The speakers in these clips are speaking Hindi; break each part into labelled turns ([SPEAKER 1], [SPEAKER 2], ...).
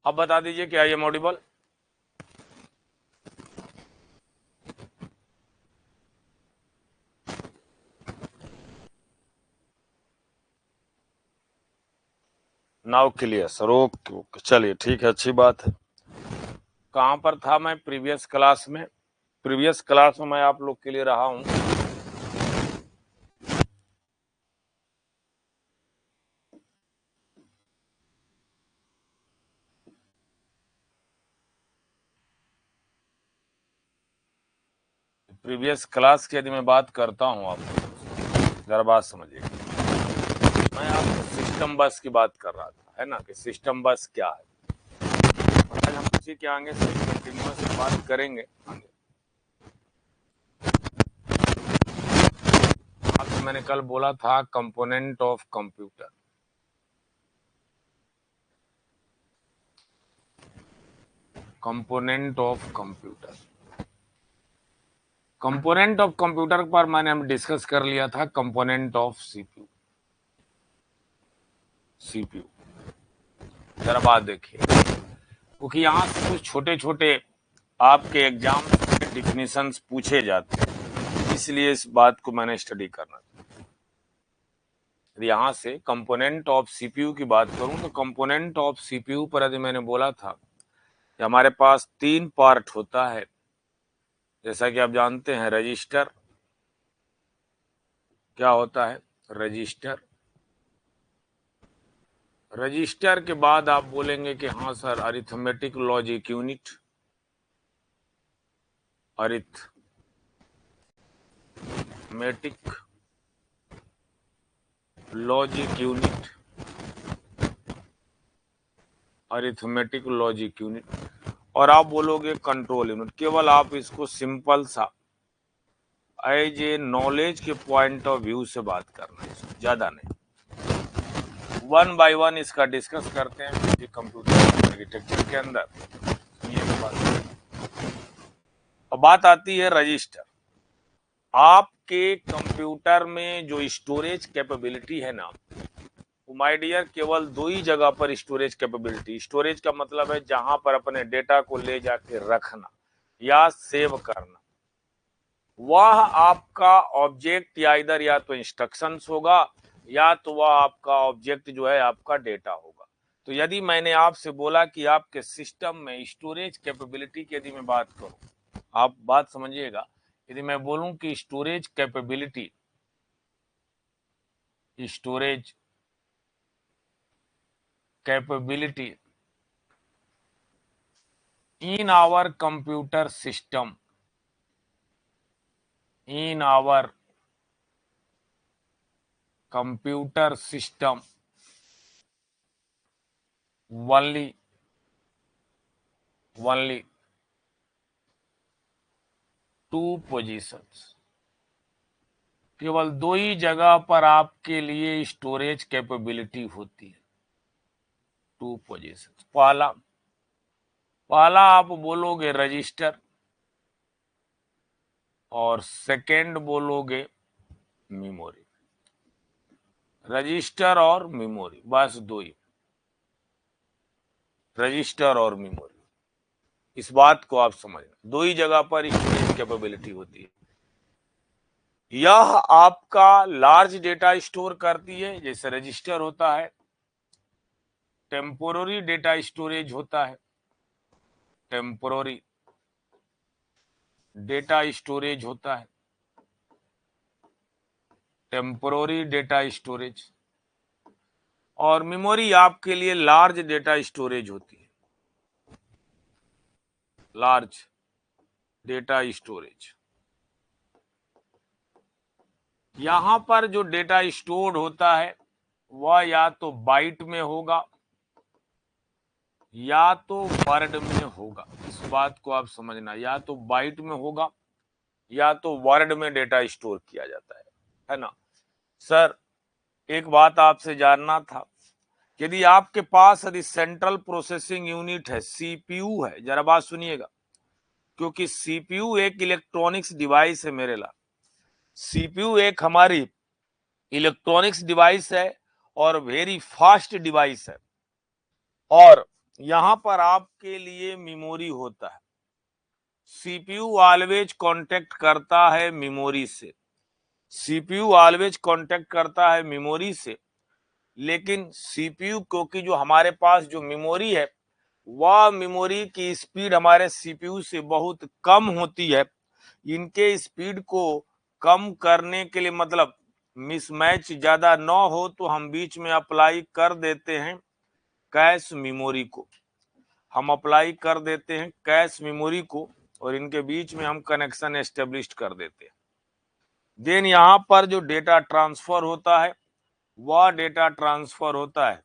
[SPEAKER 1] अब बता दीजिए क्या ये Audible? Now clear sir, okay okay, चलिए ठीक है, अच्छी बात है। कहाँ पर था मैं? प्रीवियस क्लास में। प्रीवियस क्लास में मैं आप लोग के लिए रहा हूँ प्रीवियस क्लास की यदि मैं बात करता हूँ आपको, जरा बात समझिए। मैं आपको सिस्टम बस की बात कर रहा था, है ना, कि सिस्टम बस क्या है। आज हम उसी के आगे से कंटिन्यूअस बात करेंगे। आपसे मैंने कल बोला था component of computer. Component of computer, component of computer पर मैंने हम डिस्कस कर लिया था कंपोनेंट ऑफ सीपीयू। सीपीयू जरा बात देखिए, क्योंकि यहाँ से कुछ छोटे छोटे आपके एग्जाम में डिफिनीशंस पूछे जाते हैं, इसलिए इस बात को मैंने स्टडी करना था। यहाँ से कंपोनेंट ऑफ सीपीयू की बात करूं तो कंपोनेंट ऑफ सीपीयू पर यदि मैंने बोला था कि हमारे पास 3 पार्ट होता है, जैसा कि आप जानते हैं रजिस्टर क्या होता है, रजिस्टर। रजिस्टर के बाद आप बोलेंगे कि हाँ sir arithmetic logic unit, arithmetic logic unit, arithmetic logic unit, और आप बोलोगे कंट्रोल यूनिट। केवल आप इसको सिंपल सा एज ए नॉलेज के पॉइंट ऑफ व्यू से बात करना है, ज्यादा नहीं। वन बाय वन इसका डिस्कस करते हैं कंप्यूटर आर्किटेक्चर के अंदर। ये बात आती है रजिस्टर। आपके कंप्यूटर में जो स्टोरेज कैपेबिलिटी है ना, माय डियर, केवल 2 ही जगह पर स्टोरेज कैपेबिलिटी। स्टोरेज का मतलब है जहां पर अपने डेटा को ले जाके रखना या सेव करना। वह आपका ऑब्जेक्ट या इधर या तो इंस्ट्रक्शंस होगा या तो वह आपका ऑब्जेक्ट जो है आपका डेटा होगा। तो यदि मैंने आपसे बोला कि आपके सिस्टम में स्टोरेज कैपेबिलिटी की यदि मैं बात करूं, आप बात समझिएगा, यदि मैं बोलूं कि storage capability, storage capability in our computer system, in our computer system only 2 positions, केवल 2 ही जगह पर आपके लिए स्टोरेज कैपेबिलिटी होती है, 2 पोजीशंस। पहला आप बोलोगे रजिस्टर और सेकंड बोलोगे मेमोरी। रजिस्टर और मेमोरी, बस 2 ही, रजिस्टर और मेमोरी। इस बात को आप समझना, 2 ही जगह पर स्टोरेज कैपेबिलिटी होती है। यह आपका लार्ज डेटा स्टोर करती है, जैसे रजिस्टर होता है। टेम्पोररी डेटा स्टोरेज होता है, टेम्पोररी डेटा स्टोरेज होता है, टेम्पोररी डेटा स्टोरेज। और मेमोरी आपके लिए लार्ज डेटा स्टोरेज होती है, लार्ज डेटा स्टोरेज। यहां पर जो डेटा स्टोर्ड होता है वह या तो बाइट में होगा या तो वर्ड में होगा। इस बात को आप समझना, या तो बाइट में होगा या तो वर्ड में डेटा स्टोर किया जाता है ना। सर एक बात आपसे जानना था, यदि आपके पास यदि सेंट्रल प्रोसेसिंग यूनिट है, सीपीयू है, जरा बात सुनिएगा, क्योंकि सीपीयू एक इलेक्ट्रॉनिक्स डिवाइस है मेरे ला। सीपीयू एक हमारी इलेक्ट्रॉनिक्स डिवाइस है और वेरी फास्ट डिवाइस है। और यहां पर आपके लिए मेमोरी होता है। सीपीयू ऑलवेज कांटेक्ट करता है मेमोरी से, सीपीयू ऑलवेज कांटेक्ट करता है मेमोरी से, लेकिन सीपीयू क्योंकि जो हमारे पास जो मेमोरी है वह मेमोरी की स्पीड हमारे सीपीयू से बहुत कम होती है। इनके स्पीड को कम करने के लिए, मतलब मिसमैच ज्यादा न हो, तो हम बीच में अप्लाई कर देते हैं कैश मेमोरी को, हम अप्लाई कर देते हैं कैश मेमोरी को, और इनके बीच में हम कनेक्शन एस्टेब्लिश कर देते हैं। देन यहाँ पर जो डेटा ट्रांसफर होता है वह डेटा ट्रांसफर होता है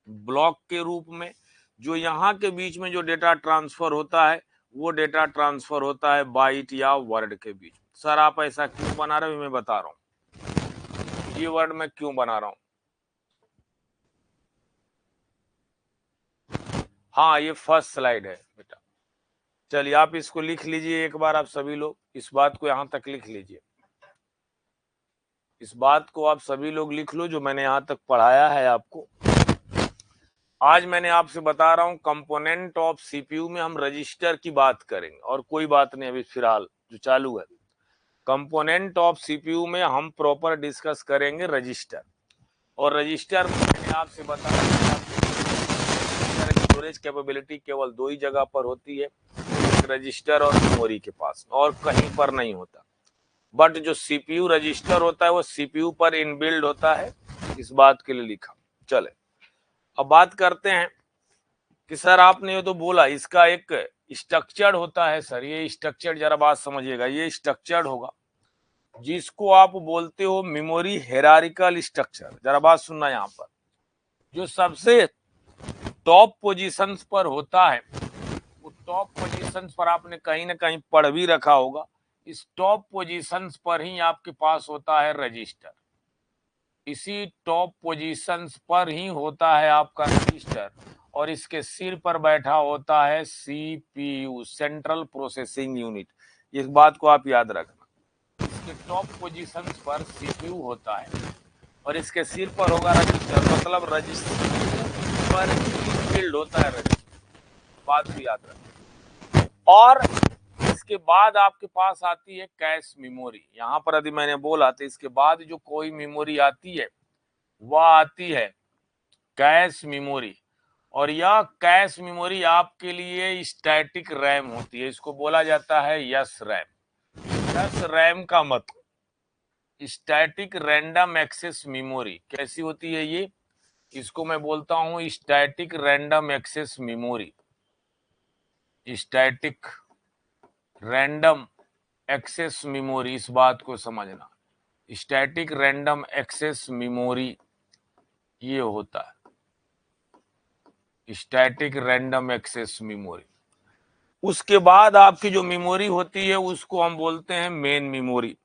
[SPEAKER 1] ब्लॉक के रूप में। जो यहाँ के बीच में जो डेटा ट्रांसफर होता है वो डेटा ट्रांसफर होता है बाइट या वर्ड के बीच। सर आप ऐसा क्यों बना रहे हो, मैं बता रहा हूँ ये वर्ड मैं क्यों बना रहा हूँ। हाँ ये फर्स्ट स्लाइड है बेटा, चलिए आप इसको लिख लीजिए एक बार, आप सभी लोग इस बात को यहां तक लिख लीजिए, इस बात को आप सभी लोग लिख लो जो मैंने यहां तक पढ़ाया है आपको। आज मैंने आपसे बता रहा हूं कंपोनेंट ऑफ सीपीयू में हम रजिस्टर की बात करेंगे, और कोई बात नहीं अभी फिलहाल जो चालू है कंपोनेंट ऑफ सीपीयू में हम प्रॉपर डिस्कस करेंगे रजिस्टर। और रजिस्टर मैंने आपसे बताया स्टोरेज कैपेबिलिटी केवल दो ही जगह पर होती है, एक रजिस्टर और मेमोरी के पास, और कहीं पर नहीं होता। बट जो सीपीयू रजिस्टर होता है वो सीपीयू पर इनबिल्ड होता है, इस बात के लिए लिखा। चले अब बात करते हैं कि सर आपने ये तो बोला इसका एक स्ट्रक्चर होता है। सर ये स्ट्रक्चर जरा बात समझिएगा, ये स्ट्रक्चर होगा जिसको आप बोलते हो मेमोरी हेरारिकल स्ट्रक्चर। जरा बात सुनना, यहाँ पर जो सबसे टॉप पोजीशंस पर होता है वो टॉप पोजीशंस पर आपने कहीं ना कहीं पढ़ भी रखा होगा, इस टॉप पोजीशंस पर ही आपके पास होता है रजिस्टर, इसी टॉप पोजीशंस पर ही होता है आपका रजिस्टर, और इसके सिर पर बैठा होता है सीपीयू, सेंट्रल प्रोसेसिंग यूनिट। इस बात को आप याद रखना, इसके टॉप पोजीशंस पर सीपीयू होता है और इसके सिर पर होगा रजिस्टर, मतलब रजिस्टर पर फील्ड होता है रजिस्टर, बात को याद रखना। और इसके बाद आपके पास आती है कैश मेमोरी। यहां पर यदि मैंने बोला तो इसके बाद जो कोई मेमोरी आती है वह आती है कैश मेमोरी, और यह कैश मेमोरी आपके लिए स्टैटिक रैम होती है, इसको बोला जाता है यस रैम। यस रैम का मतलब स्टैटिक रैंडम एक्सेस मेमोरी। कैसी होती है ये, इसको मैं बोलता हूं static random access memory, static random access memory. इस बात को समझना, स्टैटिक रैंडम एक्सेस मेमोरी ये होता है स्टैटिक रैंडम एक्सेस मेमोरी। उसके बाद आपकी जो मेमोरी होती है उसको हम बोलते हैं मेन मेमोरी।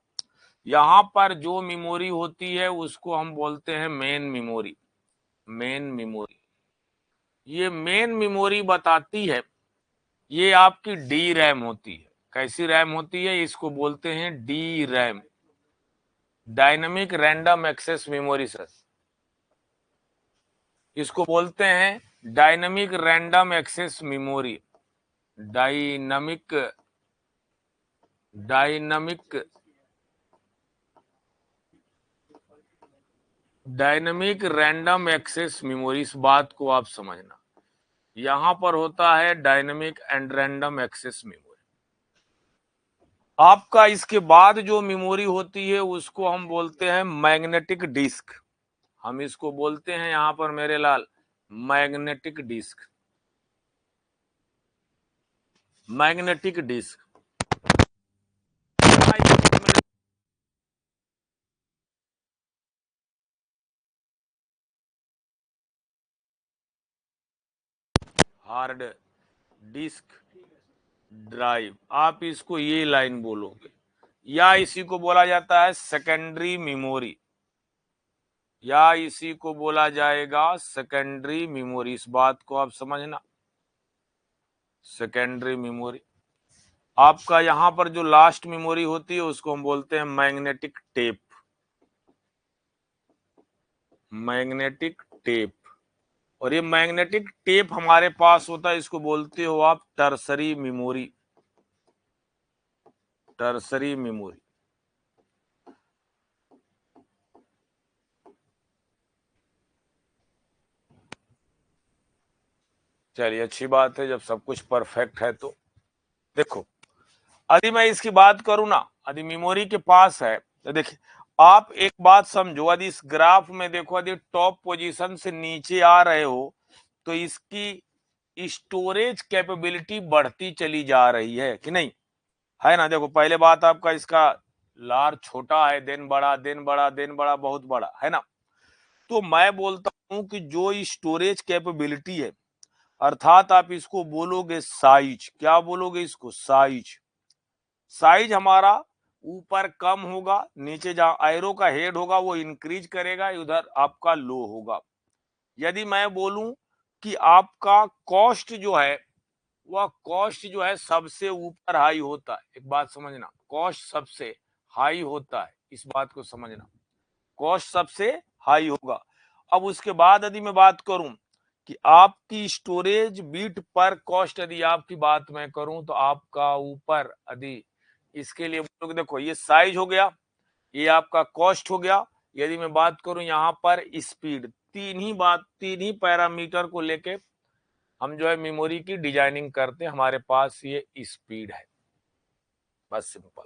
[SPEAKER 1] यहां पर जो मेमोरी होती है उसको हम बोलते हैं मेन मेमोरी, मेन मेमोरी। ये मेन मेमोरी बताती है, ये आपकी डी रैम होती है। कैसी रैम होती है, इसको बोलते हैं D RAM, dynamic random access memory. Sir इसको बोलते हैं dynamic random access memory, dynamic dynamic dynamic random access memory. इस बात को आप समझना, यहां पर होता है dynamic and random access memory. आपका इसके बाद जो मेमोरी होती है उसको हम बोलते हैं मैग्नेटिक डिस्क। हम इसको बोलते हैं यहां पर मेरे लाल magnetic disk, magnetic disk. Hard disk drive, आप इसको ये लाइन बोलोगे, या इसी को बोला जाता है सेकेंडरी मेमोरी, या इसी को बोला जाएगा सेकेंडरी मेमोरी। इस बात को आप समझना, सेकेंडरी मेमोरी। आपका यहां पर जो लास्ट मेमोरी होती है उसको हम बोलते हैं मैग्नेटिक टेप, मैग्नेटिक टेप। और ये मैग्नेटिक टेप हमारे पास होता है, इसको बोलते हो आप टर्सरी मेमोरी, टर्सरी मेमोरी। चलिए अच्छी बात है, जब सब कुछ परफेक्ट है तो देखो, यदि मैं इसकी बात करूं ना, यदि मेमोरी के पास है तो देखिए, आप एक बात समझो, यदि इस ग्राफ में देखो, यदि टॉप पोजीशन से नीचे आ रहे हो तो इसकी स्टोरेज कैपेबिलिटी बढ़ती चली जा रही है कि नहीं, है ना। देखो पहले बात आपका इसका लार छोटा है, देन बड़ा, देन बड़ा, देन बड़ा, बहुत बड़ा, है ना। तो मैं बोलता हूं कि जो स्टोरेज कैपेबिलिटी है, अर्थात आप इसको बोलोगे साइज, क्या बोलोगे इसको, साइज। साइज हमारा ऊपर कम होगा, नीचे जहां एरो का हेड होगा वो इंक्रीज करेगा, उधर आपका लो होगा। यदि मैं बोलूं कि आपका कॉस्ट जो है, वह कॉस्ट जो है सबसे ऊपर हाई होता है, एक बात समझना, कॉस्ट सबसे हाई होता है, इस बात को समझना, कॉस्ट सबसे हाई होगा। अब उसके बाद यदि मैं बात करूं कि आपकी स्टोरेज बीट पर कॉस्ट, यदि आपकी बात मैं करूं तो आपका ऊपर, यदि इसके लिए बोलोगे, देखो ये साइज हो गया, ये आपका कॉस्ट हो गया। यदि मैं बात करूं यहाँ पर स्पीड, तीन ही पैरामीटर को लेके हम जो है मेमोरी की डिजाइनिंग करते हैं, हमारे पास ये स्पीड है, बस सिंपल।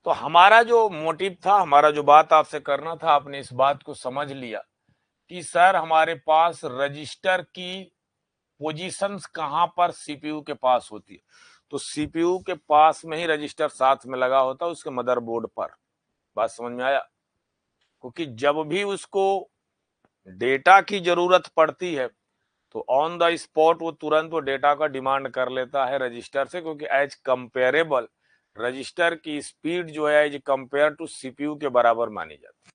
[SPEAKER 1] तो हमारा जो मोटिव था, हमारा जो बात आपसे करना था, आपने इस बात को समझ लिया कि सर हमारे पास रजिस्टर की पोजीशंस कहां पर सीपीयू के पास होती है, तो सीपीयू के पास में ही रजिस्टर साथ में लगा होता है उसके मदरबोर्ड पर। बात समझ में आया, क्योंकि जब भी उसको डेटा की जरूरत पड़ती है तो ऑन द स्पॉट वो तुरंत वो डेटा का डिमांड कर लेता है रजिस्टर से, क्योंकि एज कंपेरेबल रजिस्टर की स्पीड जो है एज कंपेयर टू सीपीयू के बराबर मानी जाती है।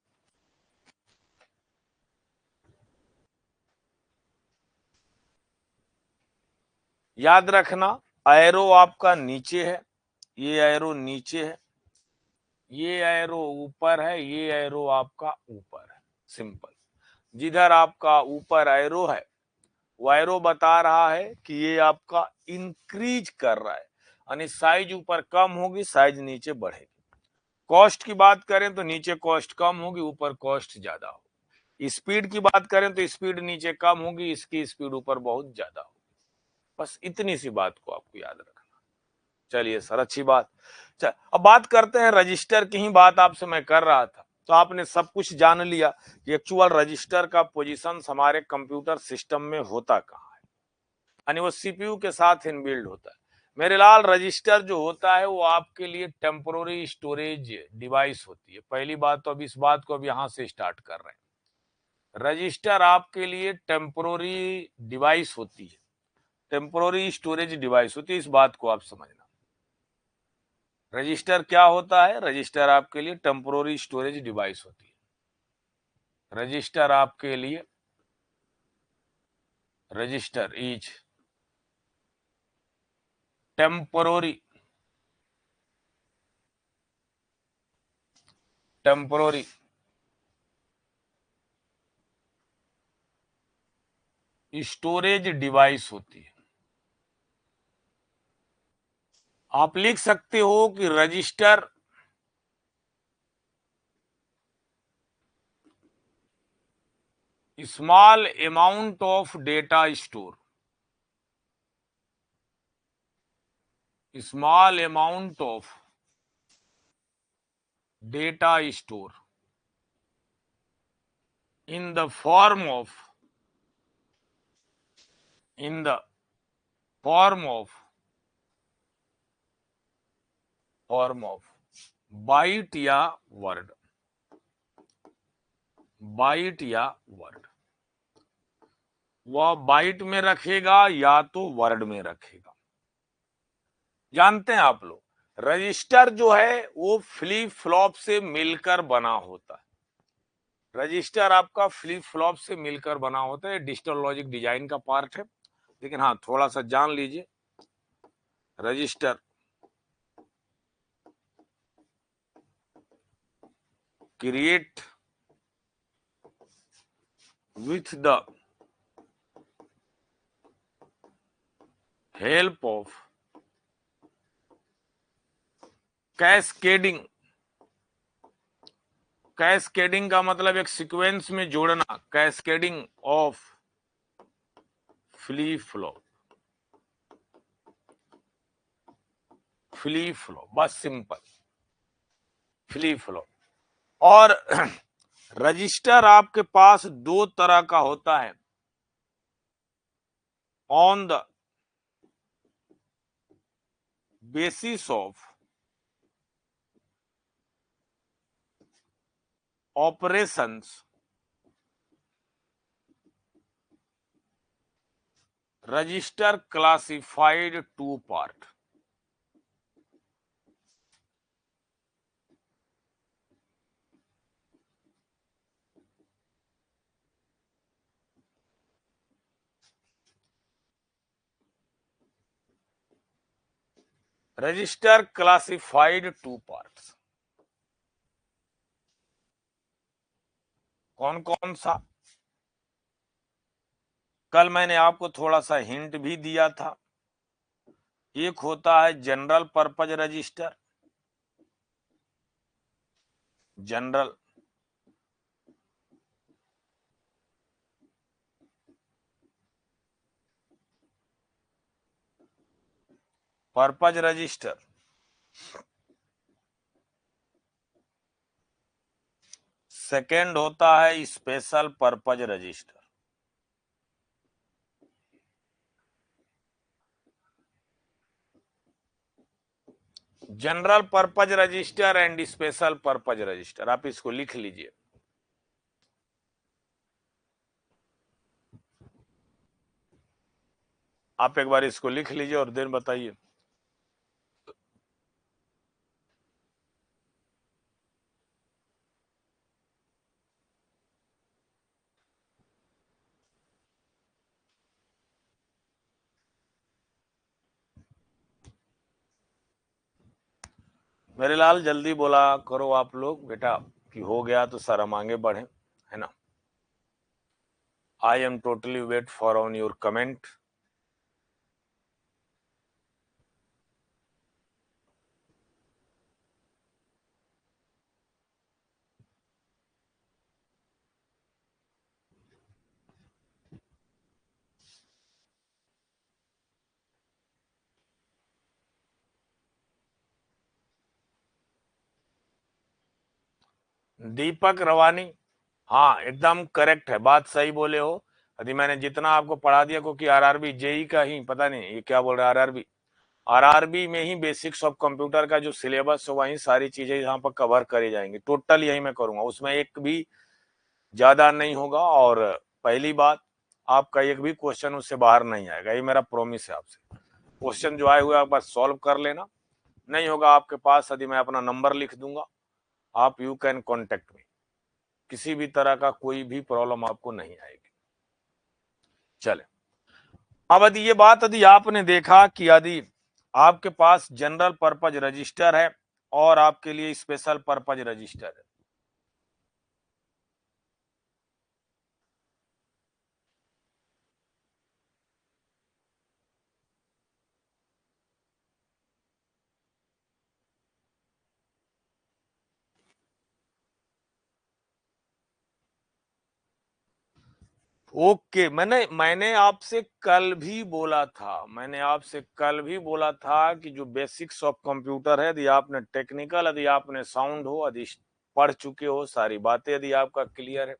[SPEAKER 1] याद रखना, एरो आपका नीचे है, ये एरो नीचे है, ये एरो ऊपर है, ये एरो आपका ऊपर है, सिंपल। जिधर आपका ऊपर एरो है, वो एरो बता रहा है कि ये आपका इंक्रीज कर रहा है, यानी साइज ऊपर कम होगी, साइज नीचे बढ़ेगी। कॉस्ट की बात करें तो नीचे कॉस्ट कम होगी, ऊपर कॉस्ट ज्यादा होगी। स्पीड की बात करें तो स्पीड नीचे कम होगी, इसकी स्पीड ऊपर बहुत ज्यादा होगी। बस इतनी सी बात को आपको याद रखना। चलिए सर, अच्छी बात। चल अब बात करते हैं रजिस्टर की ही बात आपसे मैं कर रहा था, तो आपने सब कुछ जान लिया कि एक्चुअल रजिस्टर का पोजीशन हमारे कंप्यूटर सिस्टम में होता कहाँ है, यानी वो सीपीयू के साथ इनबिल्ड होता है। मेरे लाल, रजिस्टर जो होता है वो आपके लिए टेम्पोररी स्टोरेज डिवाइस होती है। पहली बात तो अब इस बात को अब यहां से स्टार्ट कर रहे हैं, रजिस्टर आपके लिए टेम्पोररी डिवाइस होती है, टेम्पोररी स्टोरेज डिवाइस होती है, इस बात को आप समझना। रजिस्टर क्या होता है, रजिस्टर आपके लिए टेम्पोररी स्टोरेज डिवाइस होती है। रजिस्टर आपके लिए, register is temporary, temporary storage device होती है। आप लिख सकते हो कि register small amount of data store, small amount of data store in the form of, in the form of, form of byte या वर्ड, बाइट या वर्ड, वह बाइट में रखेगा या तो वर्ड में रखेगा। जानते हैं आप लोग, रजिस्टर जो है वो फ्लिप फ्लॉप से मिलकर बना होता है, रजिस्टर आपका फ्लिप फ्लॉप से मिलकर बना होता है, डिजिटल लॉजिक डिजाइन का पार्ट है। लेकिन हाँ, थोड़ा सा जान लीजिए, register create with the help of cascading, cascading का मतलब एक सीक्वेंस में जोड़ना, cascading of flip flop, flip flop, बस सिंपल फ्लिप फ्लॉप। और रजिस्टर आपके पास दो तरह का होता है, on the basis of operations, register classified to part. Register classified to parts, कौन कौन सा? कल मैंने आपको थोड़ा सा हिंट भी दिया था। एक होता है general purpose register, general purpose register, second होता है special purpose register. General purpose register and special purpose register, आप इसको लिख लीजिए। आप एक बार इसको लिख लीजिए और देन बताइए। मेरे लाल जल्दी बोला करो आप लोग बेटा कि हो गया तो सर हम आगे बढ़े, है ना। I am totally wait for on your comment. Deepak Rawani, हाँ एकदम करेक्ट है, बात सही बोले हो। यदि मैंने जितना आपको पढ़ा दिया, क्योंकि आरआरबी जेई का ही पता नहीं ये क्या बोल रहा है, आरआरबी में ही बेसिक्स ऑफ कंप्यूटर का जो सिलेबस है वही सारी चीजें यहाँ पर कवर करी जाएंगी, टोटल यही मैं करूंगा, उसमें एक भी ज्यादा नहीं होगा। और पहली बात, आपका एक भी क्वेश्चन उससे बाहर नहीं आएगा, ये मेरा प्रॉमिस है आपसे। क्वेश्चन जो आए हुए आप बस सॉल्व कर लेना, नहीं होगा आपके पास यदि मैं अपना नंबर लिख दूंगा, आप यू कैन कॉन्टेक्ट मी, किसी भी तरह का कोई भी प्रॉब्लम आपको नहीं आएगी। चले, अब यदि ये बात यदि आपने देखा कि यदि आपके पास जनरल पर्पज रजिस्टर है और आपके लिए स्पेशल पर्पज रजिस्टर है, ओके। मैंने आपसे कल भी बोला था, कि जो बेसिक्स ऑफ कंप्यूटर है, यदि आपने टेक्निकल, यदि आपने साउंड हो, यदि पढ़ चुके हो, सारी बातें यदि आपका क्लियर है,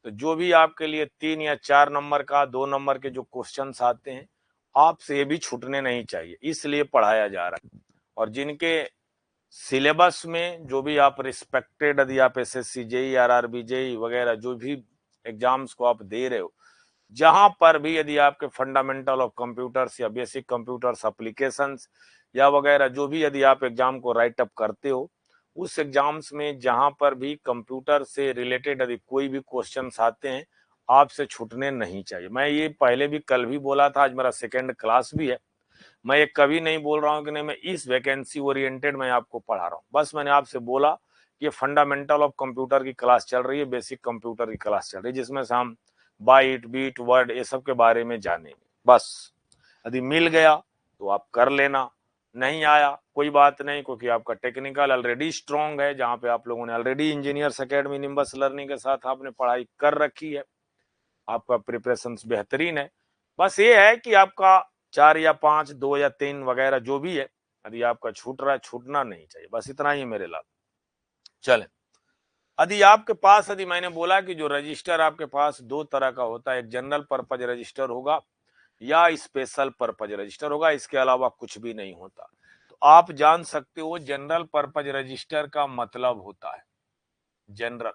[SPEAKER 1] तो जो भी आपके लिए 3 या 4 नंबर का, 2 नंबर के जो क्वेश्चंस आते हैं, आपसे ये भी छूटने नहीं चाहिए, इसलिए पढ़ाया जा रहा है। और जिनके सिलेबस में जो भी आप रिस्पेक्टेड, यदि आप एसएससी जेई, आरआरबी जेई वगैरह जो भी एग्जाम्स को आप दे रहे हो, जहां पर भी यदि आपके फंडामेंटल ऑफ कंप्यूटर्स या बेसिक कंप्यूटर्स एप्लीकेशंस या वगैरह जो भी यदि आप एग्जाम को राइट अप करते हो, उस एग्जाम्स में जहां पर भी कंप्यूटर से रिलेटेड यदि कोई भी क्वेश्चंस आते हैं, आपसे छूटने नहीं चाहिए। मैं ये पहले भी कल भी बोला था, आज मेरा सेकेंड क्लास भी है, मैं ये कभी नहीं बोल रहा हूँ कि नहीं मैं इस वैकेंसी ओरिएंटेड मैं आपको पढ़ा रहा हूँ, बस मैंने आपसे बोला ये फंडामेंटल ऑफ कंप्यूटर की क्लास चल रही है, बेसिक कंप्यूटर की क्लास चल रही है, जिसमें से हम बाइट, बीट, वर्ड ये सब के बारे में जानेंगे। बस यदि मिल गया तो आप कर लेना, नहीं आया कोई बात नहीं, क्योंकि आपका टेक्निकल ऑलरेडी स्ट्रांग है, जहां पे आप लोगों ने already engineers academy nimbus learning के साथ आपने पढ़ाई कर रखी है, आपका प्रिपरेशन बेहतरीन है। बस ये है कि आपका 4 या 5, 2 या 3 वगैरह जो भी है, यदि आपका छूट रहा है, छूटना नहीं चाहिए, बस इतना ही मेरे लाल। चले, यदि आपके पास, यदि मैंने बोला कि जो रजिस्टर आपके पास दो तरह का होता है, एक जनरल पर्पज रजिस्टर होगा या स्पेशल पर्पज रजिस्टर होगा, इसके अलावा कुछ भी नहीं होता। तो आप जान सकते हो जनरल पर्पज रजिस्टर का मतलब होता है, जनरल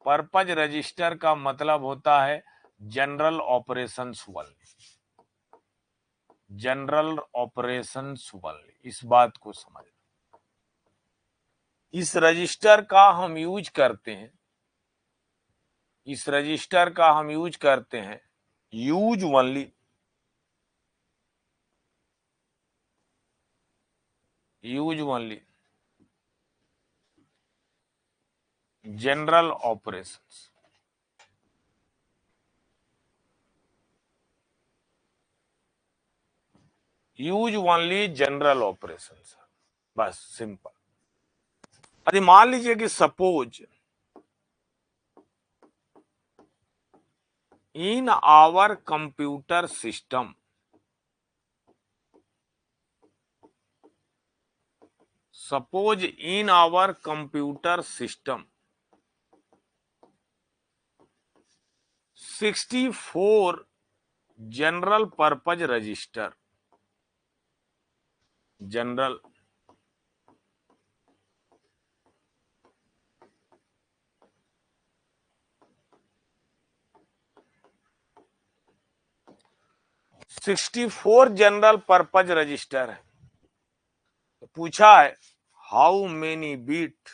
[SPEAKER 1] पर्पज रजिस्टर का मतलब होता है general operations only, general operations only. इस बात को समझ, इस रजिस्टर का हम यूज करते हैं, इस रजिस्टर का हम यूज करते हैं use only, use only general operations, use only general operations, बस सिंपल। यदि मान लीजिए कि suppose in our computer system, suppose in our computer system 64 general purpose register, general (64 general purpose register है। तो पूछा है how many bit,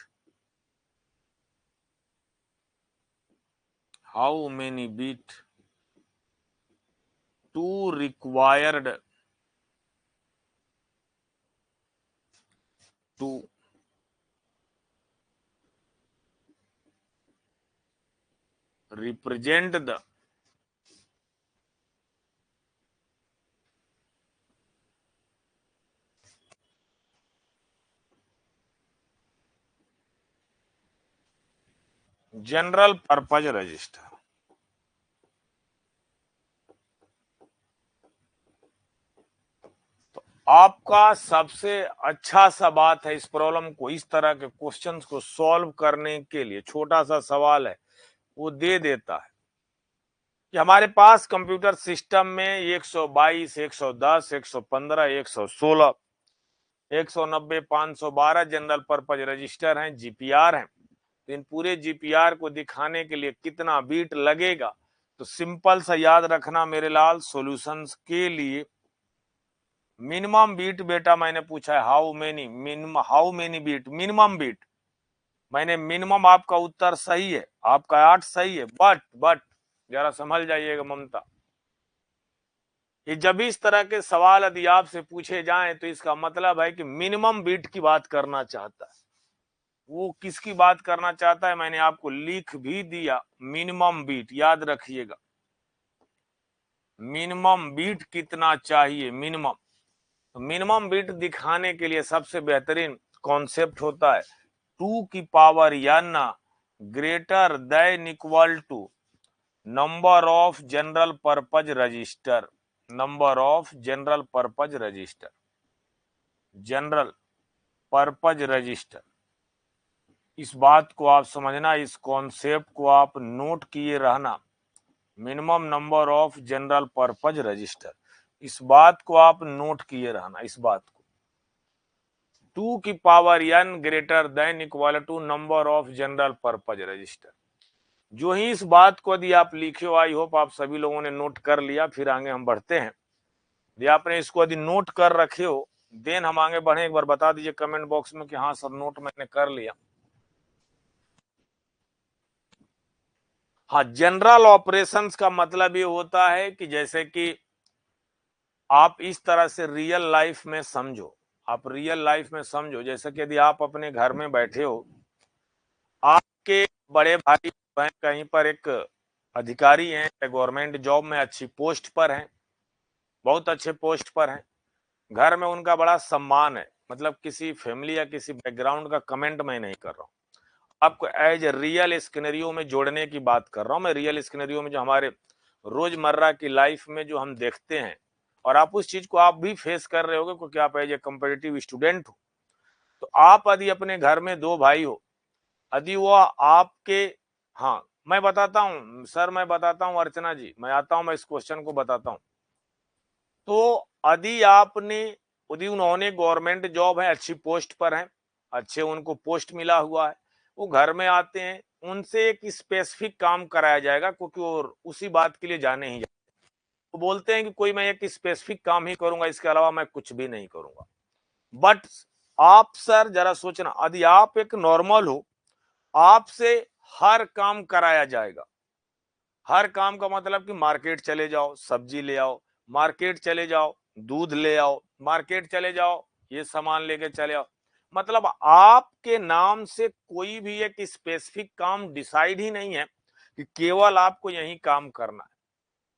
[SPEAKER 1] how many bit to required to represent the general purpose register. तो आपका सबसे अच्छा सा बात है, इस प्रॉब्लम को, इस तरह के क्वेश्चंस को सॉल्व करने के लिए छोटा सा सवाल है, वो दे देता है कि हमारे पास कंप्यूटर सिस्टम में 122, 110, 115, 116, 190, 512 जनरल पर्पज रजिस्टर हैं, जीपीआर हैं। तो इन पूरे जीपीआर को दिखाने के लिए कितना बीट लगेगा? तो सिंपल सा याद रखना मेरे लाल, सॉल्यूशंस के लिए मिनिमम बीट, बेटा मैंने पूछा है how many, minimum how many bit, minimum bit, मैंने मिनिमम, आपका उत्तर सही है, आपका 8 सही है, बट जरा समझ जाइएगा ममता, ये जब इस तरह के सवाल यदि आपसे पूछे जाएं तो इसका मतलब है कि मिनिमम बीट की बात करना चाहता है। वो किसकी बात करना चाहता है मैंने आपको लिख भी दिया, मिनिमम बीट, याद रखिएगा मिनिमम बीट कितना चाहिए, मिनिमम। तो मिनिमम बीट दिखाने के लिए सबसे बेहतरीन कॉन्सेप्ट होता है 2 की power n greater than equal to number of general purpose register, number of general purpose register, general purpose register. इस बात को आप समझना, इस कॉन्सेप्ट को आप नोट किए रहना, minimum number of general purpose register, इस बात को आप नोट किए रहना, इस बात को 2 की power n greater than equal to number of general purpose register. जो ही इस बात को यदि आप लिखे हो, आई होप आप सभी लोगों ने नोट कर लिया, फिर आगे हम बढ़ते हैं। यदि आपने इसको यदि नोट कर रखे हो, देन हम आगे बढ़े, एक बार बता दीजिए कमेंट बॉक्स में कि हाँ सर नोट मैंने कर लिया। हाँ, जनरल ऑपरेशंस का मतलब ये होता है कि जैसे कि आप इस तरह से रियल लाइफ में समझो, आप रियल लाइफ में समझो। जैसे कि यदि आप अपने घर में बैठे हो, आपके बड़े भाई बहन कहीं पर एक अधिकारी हैं, गवर्नमेंट जॉब में अच्छी पोस्ट पर हैं, बहुत अच्छे पोस्ट पर हैं, घर में उनका बड़ा सम्मान है, मतलब किसी फैमिली या किसी बैकग्राउंड का कमेंट मैं नहीं कर रहा हूँ, आपको एज ए रियल स्किनरियो में जोड़ने की बात कर रहा हूँ मैं। रियल स्किनरियो में जो हमारे रोजमर्रा की लाइफ में जो हम देखते हैं, और आप उस चीज को आप भी फेस कर रहे होगे क्योंकि आप एज ए कम्पिटिटिव स्टूडेंट हो। तो आप यदि अपने घर में दो भाई हो, यदि वो आपके, हाँ मैं बताता हूँ सर, मैं बताता हूँ अर्चना जी, मैं आता हूँ, मैं इस क्वेश्चन को बताता हूँ। तो यदि आपने, यदि उन्होंने गवर्नमेंट जॉब है, अच्छी पोस्ट पर है, अच्छे उनको पोस्ट मिला हुआ है, वो घर में आते हैं, उनसे एक स्पेसिफिक काम कराया जाएगा क्योंकि वो उसी बात के लिए जाने ही जाते, वो बोलते हैं कि कोई मैं एक स्पेसिफिक काम ही करूंगा, इसके अलावा मैं कुछ भी नहीं करूंगा। बट आप सर जरा सोचना, यदि आप एक नॉर्मल हो, आपसे हर काम कराया जाएगा। हर काम का मतलब कि मार्केट चले जाओ, सब्जी ले आओ, मार्केट चले जाओ, दूध ले आओ, मार्केट चले जाओ, ये सामान लेके चले आओ। मतलब आपके नाम से कोई भी एक स्पेसिफिक काम डिसाइड ही नहीं है कि केवल आपको यही काम करना है।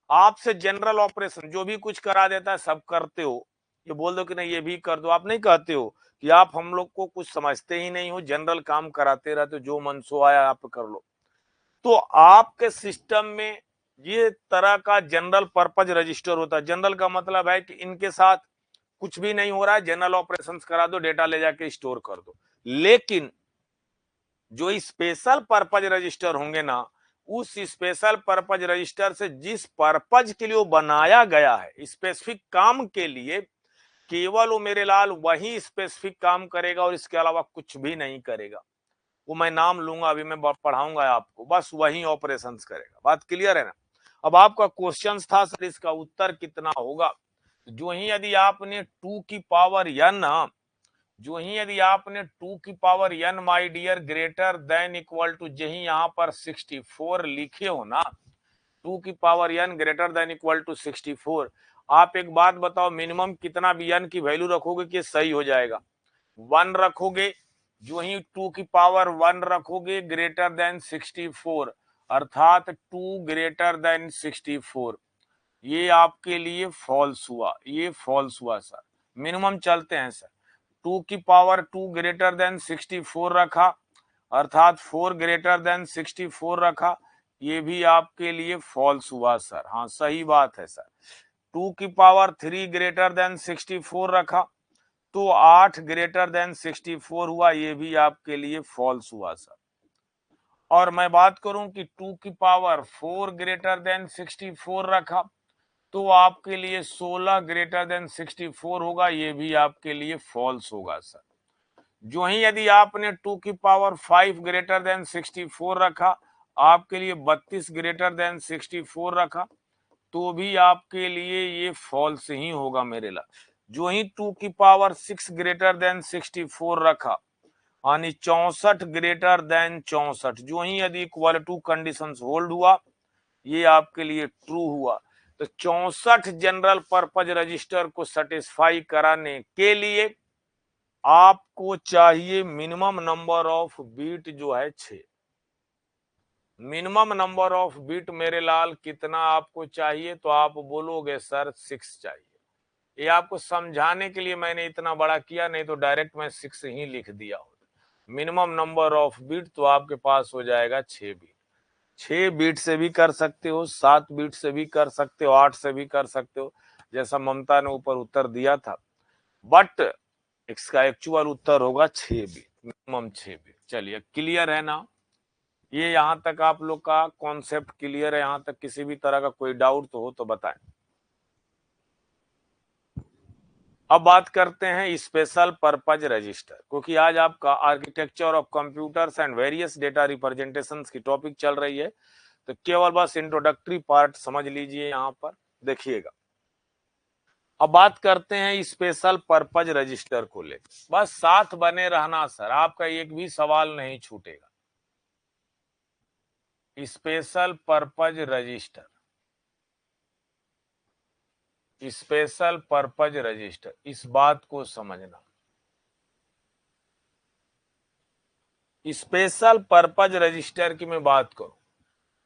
[SPEAKER 1] आपसे जनरल ऑपरेशन जो भी कुछ करा देता है सब करते हो। ये बोल दो कि नहीं ये भी कर दो, आप नहीं कहते हो कि आप हम लोग को कुछ समझते ही नहीं हो, जनरल काम कराते रहते हो, जो मन सो आया आप कर लो। तो आपके सिस्टम में ये तरह का जनरल पर्पज रजिस्टर होता है। जनरल का मतलब है कि इनके साथ कुछ भी नहीं हो रहा है, जनरल ऑपरेशंस करा दो, डेटा ले जाके स्टोर कर दो। लेकिन जो स्पेशल पर्पज रजिस्टर होंगे ना, उस स्पेशल पर्पज रजिस्टर से जिस पर्पज के लिए वो बनाया गया है, स्पेसिफिक काम के लिए, केवल वो मेरे लाल वही स्पेसिफिक काम करेगा और इसके अलावा कुछ भी नहीं करेगा। वो मैं नाम लूंगा, अभी मैं पढ़ाऊंगा आपको, बस वही ऑपरेशंस करेगा। बात क्लियर है ना? अब आपका क्वेश्चन था सर इसका उत्तर कितना होगा, जो ही यदि आपने 2 की पावर n, जो ही यदि आपने 2 की power n my dear greater than equal to, जही यहां पर 64 लिखे हो ना, 2 की power n greater than equal to 64, आप एक बात बताओ, मिनिमम कितना भी n की वैल्यू रखोगे कि सही हो जाएगा? 1 रखोगे। जो ही 2 की पावर 1 रखोगे ग्रेटर देन 64, अर्थात 2 ग्रेटर देन 64, ये आपके लिए फॉल्स हुआ, ये फॉल्स हुआ सर। मिनिमम चलते हैं सर, 2 की पावर 2 ग्रेटर देन 64 रखा, अर्थात 4 ग्रेटर देन 64 रखा, ये भी आपके लिए फॉल्स हुआ सर। हाँ सही बात है सर। 2 की पावर 3 ग्रेटर देन 64 रखा, तो 8 ग्रेटर देन 64 हुआ, ये भी आपके लिए फॉल्स हुआ सर। और मैं बात करूं कि 2 की पावर 4 ग्रेटर देन 64 रखा, तो आपके लिए 16 ग्रेटर देन 64 होगा, ये भी आपके लिए फॉल्स होगा सर। जो ही यदि आपने 2 की पावर 5 ग्रेटर देन 64 रखा, आपके लिए 32 ग्रेटर देन 64 रखा, तो भी आपके लिए ये फॉल्स ही होगा मेरे ला। जो ही 2 की पावर 6 ग्रेटर देन 64 रखा, यानी 64 ग्रेटर देन 64, जो ही यदि इक्वल टू कंडीशंस होल्ड हुआ, ये आपके लिए ट्रू हुआ। तो 64 जनरल पर्पज रजिस्टर को सेटिस्फाई कराने के लिए आपको चाहिए मिनिमम नंबर ऑफ बीट जो है 6। मिनिमम नंबर ऑफ बीट मेरे लाल कितना आपको चाहिए? तो आप बोलोगे सर 6 चाहिए। ये आपको समझाने के लिए मैंने इतना बड़ा किया, नहीं तो डायरेक्ट मैं 6 ही लिख दिया होता। मिनिमम नंबर ऑफ बीट तो आपके पास हो जाएगा 6 बीट। 6 बीट से भी कर सकते हो, 7 बीट से भी कर सकते हो, 8 से भी कर सकते हो, जैसा ममता ने ऊपर उत्तर दिया था। बट इसका एक्चुअल उत्तर होगा 6 बीट, मिनिमम 6 बीट। चलिए क्लियर है ना? ये यहां तक आप लोग का कॉन्सेप्ट क्लियर है? यहां तक किसी भी तरह का कोई डाउट तो हो तो बताएं। अब बात करते हैं स्पेशल पर्पज रजिस्टर, क्योंकि आज आपका architecture of computers and various data representations की टॉपिक चल रही है, तो केवल बस इंट्रोडक्टरी पार्ट समझ लीजिए यहां पर, देखिएगा। अब बात करते हैं स्पेशल पर्पज रजिस्टर को लेकर, बस साथ बने रहना सर, आपका एक भी सवाल नहीं छूटेगा। Special purpose register, special purpose register, इस बात को समझना, स्पेशल पर्पज रजिस्टर की मैं बात करूं,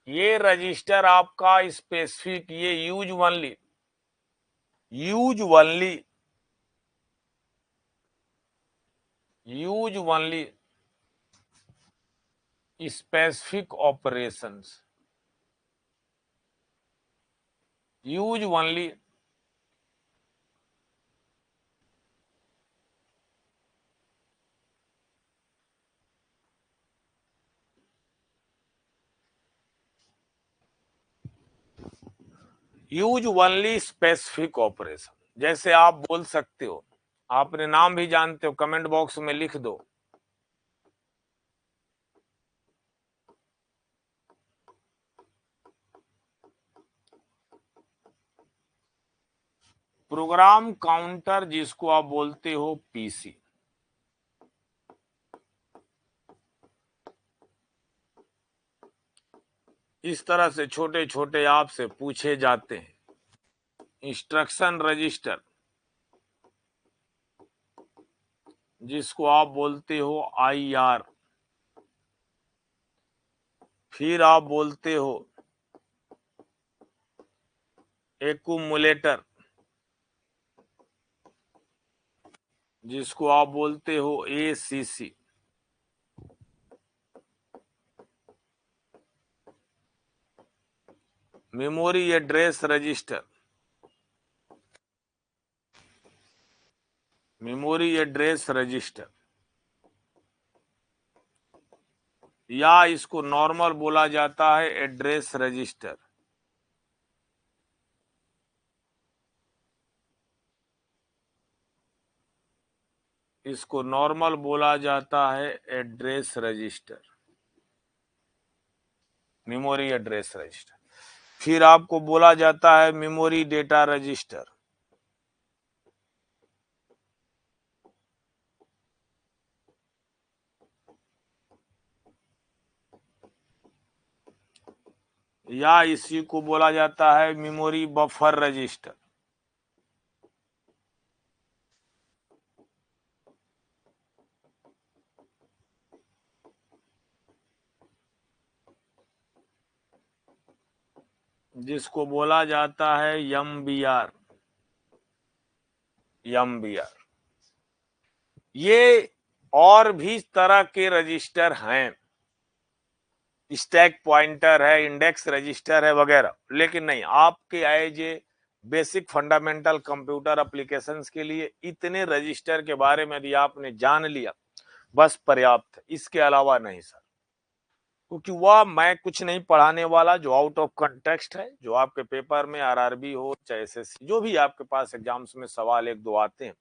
[SPEAKER 1] ये रजिस्टर आपका स्पेसिफिक, ये use only specific operations, use only specific operation. जैसे आप बोल सकते हो, आपने नाम भी जानते हो, कमेंट बॉक्स में लिख दो, प्रोग्राम काउंटर, जिसको आप बोलते हो पीसी। इस तरह से छोटे छोटे आपसे पूछे जाते हैं। इंस्ट्रक्शन रजिस्टर, जिसको आप बोलते हो आईआर, फिर आप बोलते हो एक्यूमुलेटर, जिसको आप बोलते हो ACC, memory address register, memory address register, या इसको नॉर्मल बोला जाता है एड्रेस रजिस्टर। इसको नॉर्मल बोला जाता है address register, memory address register. फिर आपको बोला जाता है मेमोरी डेटा रजिस्टर, या इसी को बोला जाता है मेमोरी बफर रजिस्टर। जिसको बोला जाता है एमबीआर, एमबीआर। ये और भी तरह के रजिस्टर हैं, स्टैक पॉइंटर है, इंडेक्स रजिस्टर है वगैरह, लेकिन नहीं, आपके as a basic fundamental computer applications के लिए इतने रजिस्टर के बारे में यदि आपने जान लिया बस पर्याप्त है, इसके अलावा नहीं सर। क्योंकि वह मैं कुछ नहीं पढ़ाने वाला जो आउट ऑफ कंटेक्स्ट है, जो आपके पेपर में आरआरबी हो चाहे एसएससी, जो भी आपके पास एग्जाम्स में सवाल एक दो आते हैं,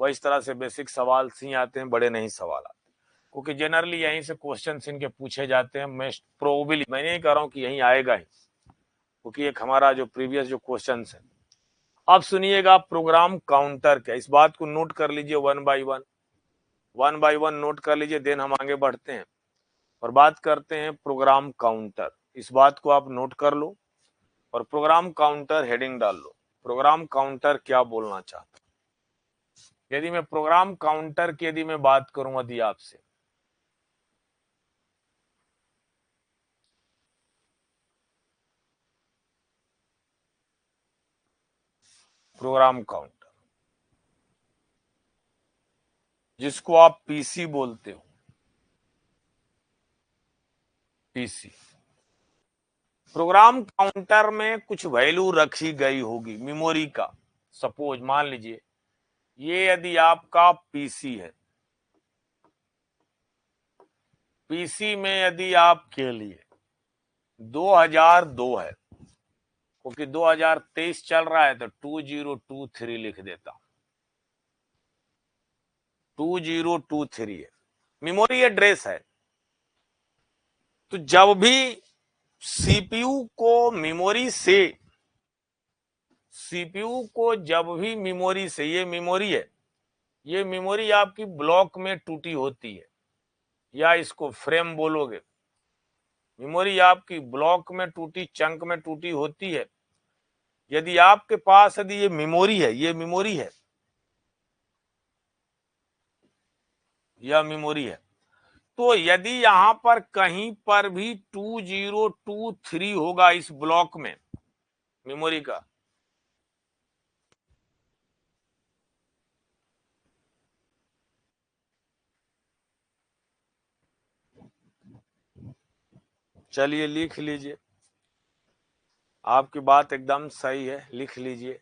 [SPEAKER 1] वह इस तरह से बेसिक सवाल सी आते हैं, बड़े नहीं सवाल आते, क्योंकि जनरली यहीं से क्वेश्चन इनके पूछे जाते हैं। मैं प्रोबेबली, मैं नहीं कह रहा हूं कि यहीं आएगा ही, क्योंकि एक हमारा जो प्रीवियस जो क्वेश्चन है। अब सुनिएगा प्रोग्राम काउंटर क्या, इस बात को नोट कर लीजिए, वन बाय वन नोट कर लीजिए, देन हम आगे बढ़ते हैं और बात करते हैं प्रोग्राम काउंटर। इस बात को आप नोट कर लो और प्रोग्राम काउंटर हेडिंग डाल लो। प्रोग्राम काउंटर क्या बोलना चाहता, यदि मैं प्रोग्राम काउंटर की यदि मैं बात करूं यदि आपसे, प्रोग्राम काउंटर, जिसको आप पीसी बोलते हो, पीसी। प्रोग्राम काउंटर में कुछ वैल्यू रखी गई होगी मेमोरी का। सपोज मान लीजिए ये यदि आपका पीसी है, पीसी में यदि आपके लिए 2002 है, क्योंकि 2023 चल रहा है तो 2023 लिख देता हूं, 2023 है, मेमोरी एड्रेस है। तो जब भी सीपीयू को मेमोरी से, सीपीयू को जब भी मेमोरी से, ये मेमोरी है, ये मेमोरी आपकी ब्लॉक में टूटी होती है, या इसको फ्रेम बोलोगे, मेमोरी आपकी ब्लॉक में टूटी, चंक में टूटी होती है। यदि आपके पास यदि ये मेमोरी है, ये मेमोरी है, या मेमोरी है, तो यदि यहां पर कहीं पर भी 2023 होगा इस ब्लॉक में मेमोरी का, चलिए लिख लीजिए, आपकी बात एकदम सही है, लिख लीजिए।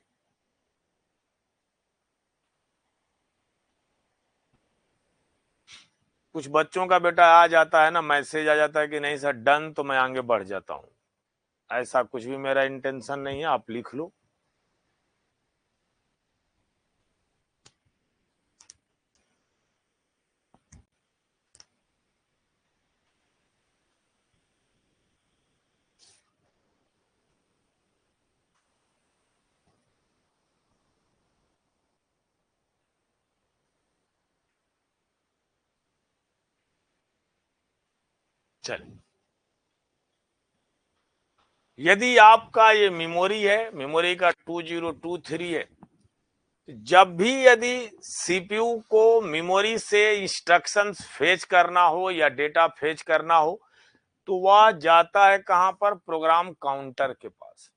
[SPEAKER 1] कुछ बच्चों का बेटा आ जाता है ना, मैसेज आ जाता है कि नहीं सर डन, तो मैं आगे बढ़ जाता हूं। ऐसा कुछ भी मेरा इंटेंशन नहीं है, आप लिख लो। चलिए, यदि आपका ये मेमोरी है, मेमोरी का 2023 है, जब भी यदि सीपीयू को मेमोरी से इंस्ट्रक्शंस फेच करना हो या डेटा फेच करना हो, तो वह जाता है कहां पर, प्रोग्राम काउंटर के पास,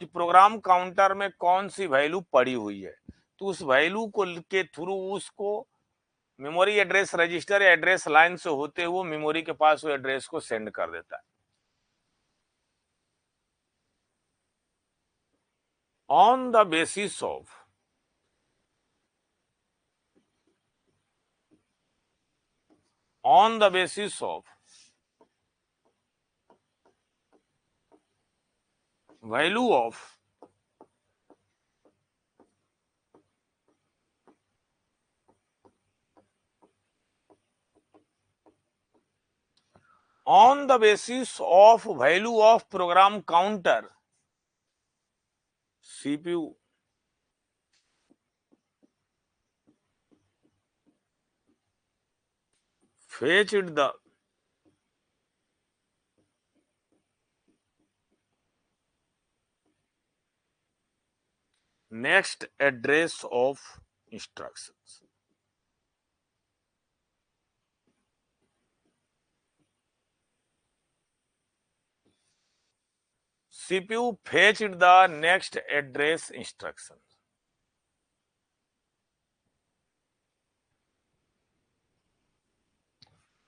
[SPEAKER 1] कि प्रोग्राम काउंटर में कौन सी वैल्यू पड़ी हुई है, तो उस वैल्यू को के थ्रू उसको मेमोरी एड्रेस रजिस्टर या एड्रेस लाइन से होते हुए मेमोरी के पास वो एड्रेस को सेंड कर देता है। On the basis of on the basis of value of on the basis of value of program counter, CPU fetched the next address of instructions. CPU fetched the next address instruction.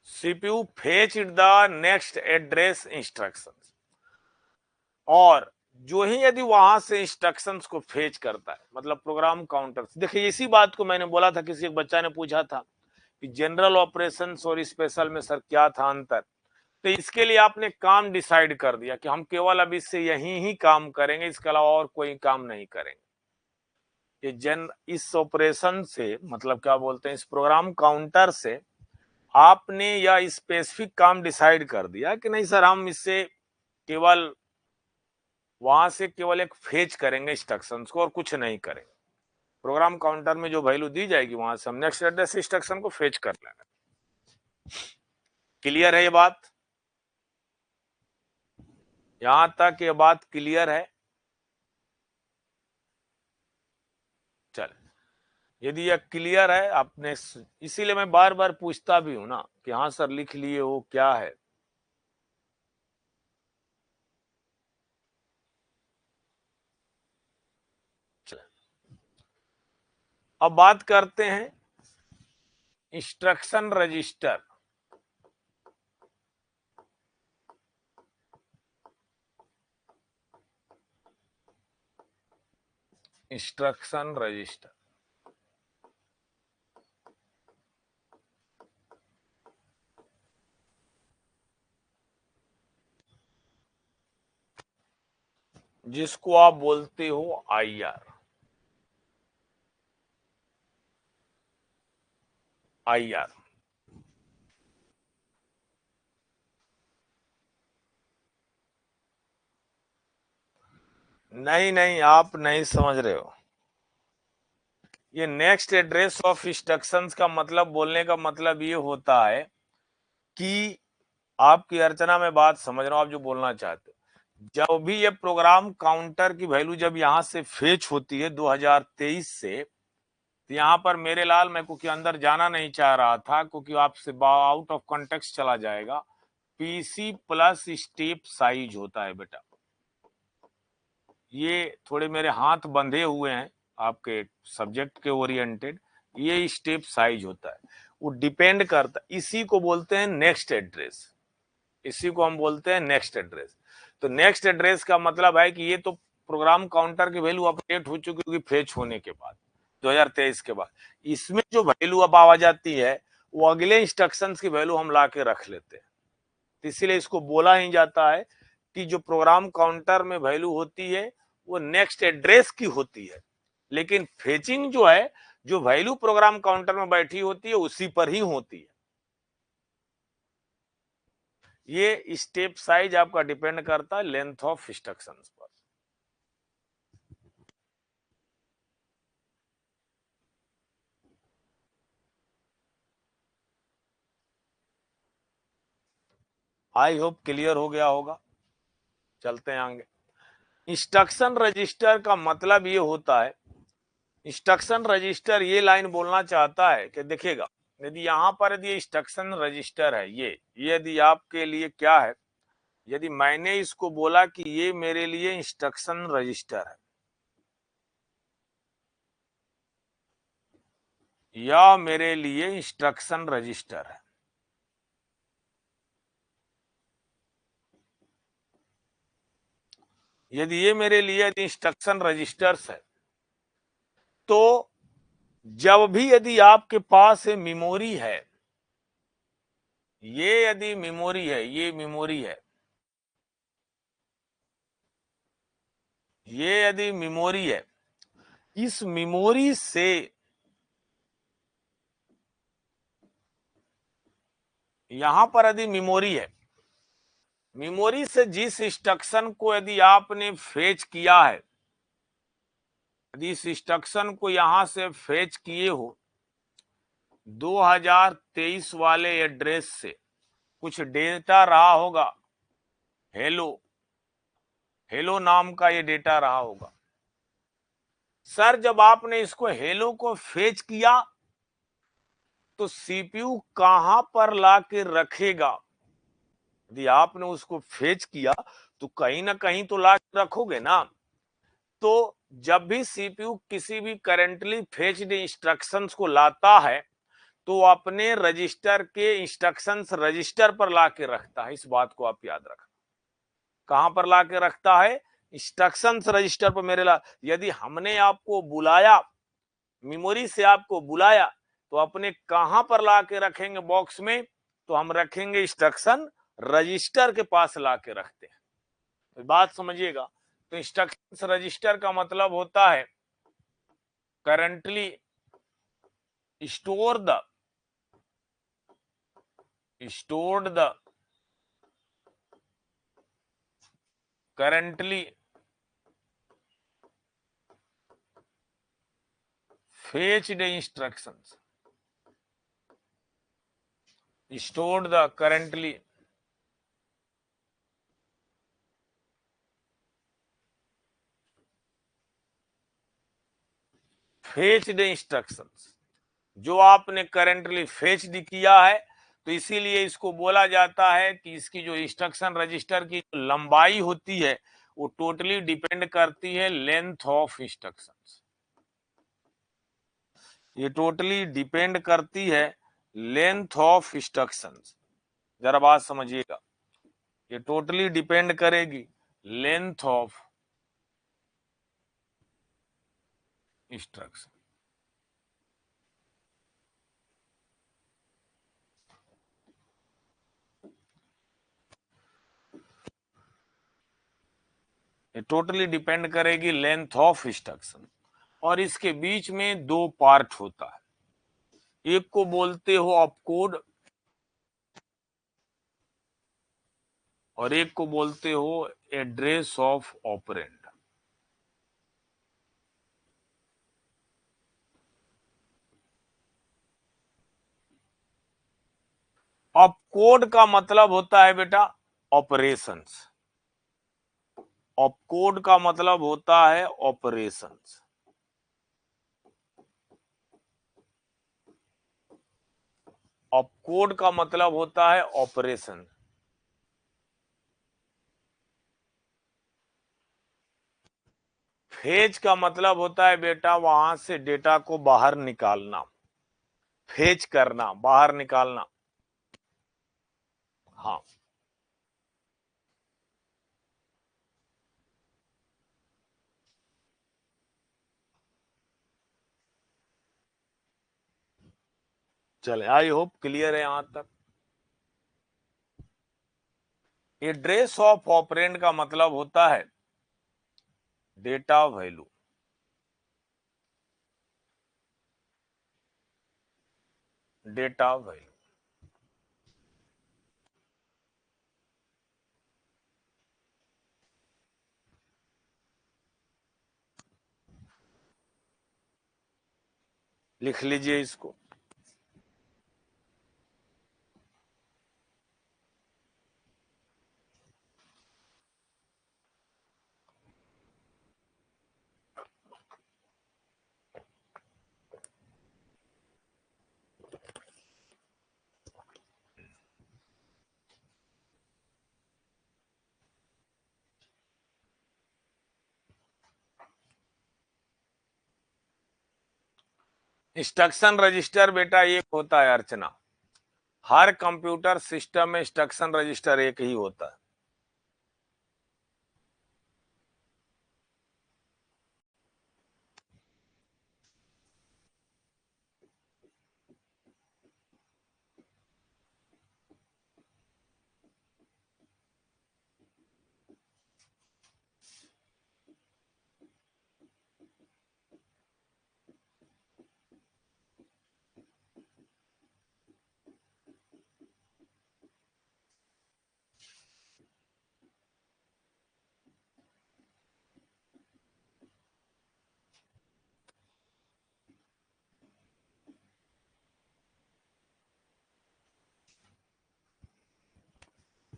[SPEAKER 1] CPU fetched the next address instructions. और जो ही यदि वहां से इंस्ट्रक्शंस को फेच करता है, मतलब प्रोग्राम काउंटर, देखिए इसी बात को मैंने बोला था, किसी एक बच्चा ने पूछा था कि जनरल ऑपरेशंस और स्पेशल में सर क्या था अंतर, तो इसके लिए आपने काम डिसाइड कर दिया कि हम केवल अब इससे यही ही काम करेंगे, इसके अलावा और कोई काम नहीं करेंगे। ये इस ऑपरेशन से मतलब क्या बोलते हैं, इस प्रोग्राम काउंटर से आपने यह स्पेसिफिक काम डिसाइड कर दिया कि नहीं सर हम इससे केवल वहां से केवल एक फेच करेंगे इंस्ट्रक्शंस को और कुछ नहीं करेंगे। प्रोग्राम काउंटर में जो वैल्यू दी जाएगी वहां से हम नेक्स्ट एड्रेस इंस्ट्रक्शन को फेच कर लेंगे। क्लियर है ये बात? यहां तक ये बात क्लियर है? चल, यदि यह क्लियर है आपने, इसीलिए मैं बार बार पूछता भी हूं ना कि हाँ सर लिख लिए हो क्या है। अब बात करते हैं इंस्ट्रक्शन रजिस्टर। इंस्ट्रक्शन रजिस्टर जिसको आप बोलते हो आईआर। आईआर नहीं नहीं, आप नहीं समझ रहे हो। ये नेक्स्ट एड्रेस ऑफ इंस्ट्रक्शंस का मतलब, बोलने का मतलब ये होता है कि आपकी अर्चना में बात समझ रहा हूं, आप जो बोलना चाहते हो, जब भी ये प्रोग्राम काउंटर की वैल्यू जब यहां से फेच होती है 2023 से, तो यहाँ पर मेरे लाल मैं क्योंकि अंदर जाना नहीं चाह रहा था क्योंकि आपसे आउट ऑफ कॉन्टेक्स्ट चला जाएगा। पीसी प्लस स्टेप साइज होता है बेटा। ये थोड़े मेरे हाथ बंधे हुए हैं आपके सब्जेक्ट के ओरिएंटेड। ये स्टेप साइज होता है, वो डिपेंड करता, इसी को बोलते हैं नेक्स्ट एड्रेस। इसी को हम बोलते हैं नेक्स्ट एड्रेस। तो नेक्स्ट एड्रेस का मतलब है कि ये तो प्रोग्राम काउंटर की वैल्यू अपडेट हो चुकी होगी फेच होने के बाद 2023 के बाद। इसमें जो वैल्यू अब आ जाती है वो अगले इंस्ट्रक्शंस की वैल्यू हम ला के रख लेते हैं। तो इसीलिए इसको बोला ही जाता है कि जो प्रोग्राम काउंटर में वैल्यू होती है वो नेक्स्ट एड्रेस की होती है, लेकिन फेचिंग जो है, जो वैल्यू प्रोग्राम काउंटर में बैठी होती है उसी पर ही होती है। ये स्टेप साइज आपका डिपेंड करता है लेंथ ऑफ इंस्ट्रक्शंस पर। आई होप क्लियर हो गया होगा। चलते हैं आगे। इंस्ट्रक्शन रजिस्टर का मतलब ये होता है, इंस्ट्रक्शन रजिस्टर ये लाइन बोलना चाहता है कि देखिएगा, यदि यहां पर यदि इंस्ट्रक्शन रजिस्टर है, ये यदि आपके लिए क्या है, यदि मैंने इसको बोला कि ये मेरे लिए इंस्ट्रक्शन रजिस्टर है या मेरे लिए इंस्ट्रक्शन रजिस्टर है, यदि ये मेरे लिए यदि इंस्ट्रक्शन रजिस्टर्स है, तो जब भी यदि आपके पास मेमोरी है, ये यदि मेमोरी है, ये मेमोरी है, ये यदि मेमोरी है, इस मेमोरी से यहां पर यदि मेमोरी है, मेमोरी से जिस इंस्ट्रक्शन को यदि आपने फेच किया है, यदि इस इंस्ट्रक्शन को यहां से फेच किए हो 2023 वाले एड्रेस से, कुछ डेटा रहा होगा, हेलो, हेलो नाम का ये डेटा रहा होगा। सर जब आपने इसको हेलो को फेच किया तो सीपीयू कहां पर ला के रखेगा? यदि आपने उसको फेच किया तो कहीं ना कहीं तो ला के रखोगे ना। तो जब भी सीपीयू किसी भी करेंटली फेच्ड इंस्ट्रक्शंस को लाता है तो अपने रजिस्टर के इंस्ट्रक्शंस रजिस्टर पर ला के रखता है। इस बात को आप याद रखना। कहां पर ला के रखता है? इंस्ट्रक्शंस रजिस्टर पर। मेरे ला, यदि हमने आपको बुलाया, मेमोरी से आपको बुलाया, तो अपने कहां पर ला के रखेंगे बॉक्स में? तो हम रखेंगे इंस्ट्रक्शन रजिस्टर के पास ला के रखते हैं। तो बात समझिएगा। तो इंस्ट्रक्शन रजिस्टर का मतलब होता है currently store the stored the currently fetched instructions, stored the currently fetched instructions, जो आपने करंटली फेच किया है। तो इसीलिए इसको बोला जाता है कि इसकी जो इंस्ट्रक्शन रजिस्टर की लंबाई होती है वो टोटली डिपेंड करती है लेंथ ऑफ इंस्ट्रक्शंस। ये टोटली डिपेंड करती है लेंथ ऑफ इंस्ट्रक्शंस। जरा बात समझिएगा, ये टोटली डिपेंड करेगी लेंथ ऑफ इंस्ट्रक्शन। ये टोटली डिपेंड करेगी लेंथ ऑफ इंस्ट्रक्शन। और इसके बीच में दो पार्ट होता है, एक को बोलते हो ऑपकोड और एक को बोलते हो एड्रेस ऑफ ऑपरेंड। ऑपकोड का मतलब होता है बेटा ऑपरेशंस। ऑपकोड का मतलब होता है ऑपरेशंस। ऑपकोड का मतलब होता है ऑपरेशन। फेच का मतलब होता है बेटा वहां से डेटा को बाहर निकालना, फेच करना, बाहर निकालना। हाँ, चले, आई होप क्लियर है यहां तक। एड्रेस ऑफ ऑपरेंड का मतलब होता है डेटा वैल्यू। डेटा वैल्यू लिख लीजिए इसको। इंस्ट्रक्शन रजिस्टर बेटा एक होता है अर्चना, हर कंप्यूटर सिस्टम में इंस्ट्रक्शन रजिस्टर एक ही होता है।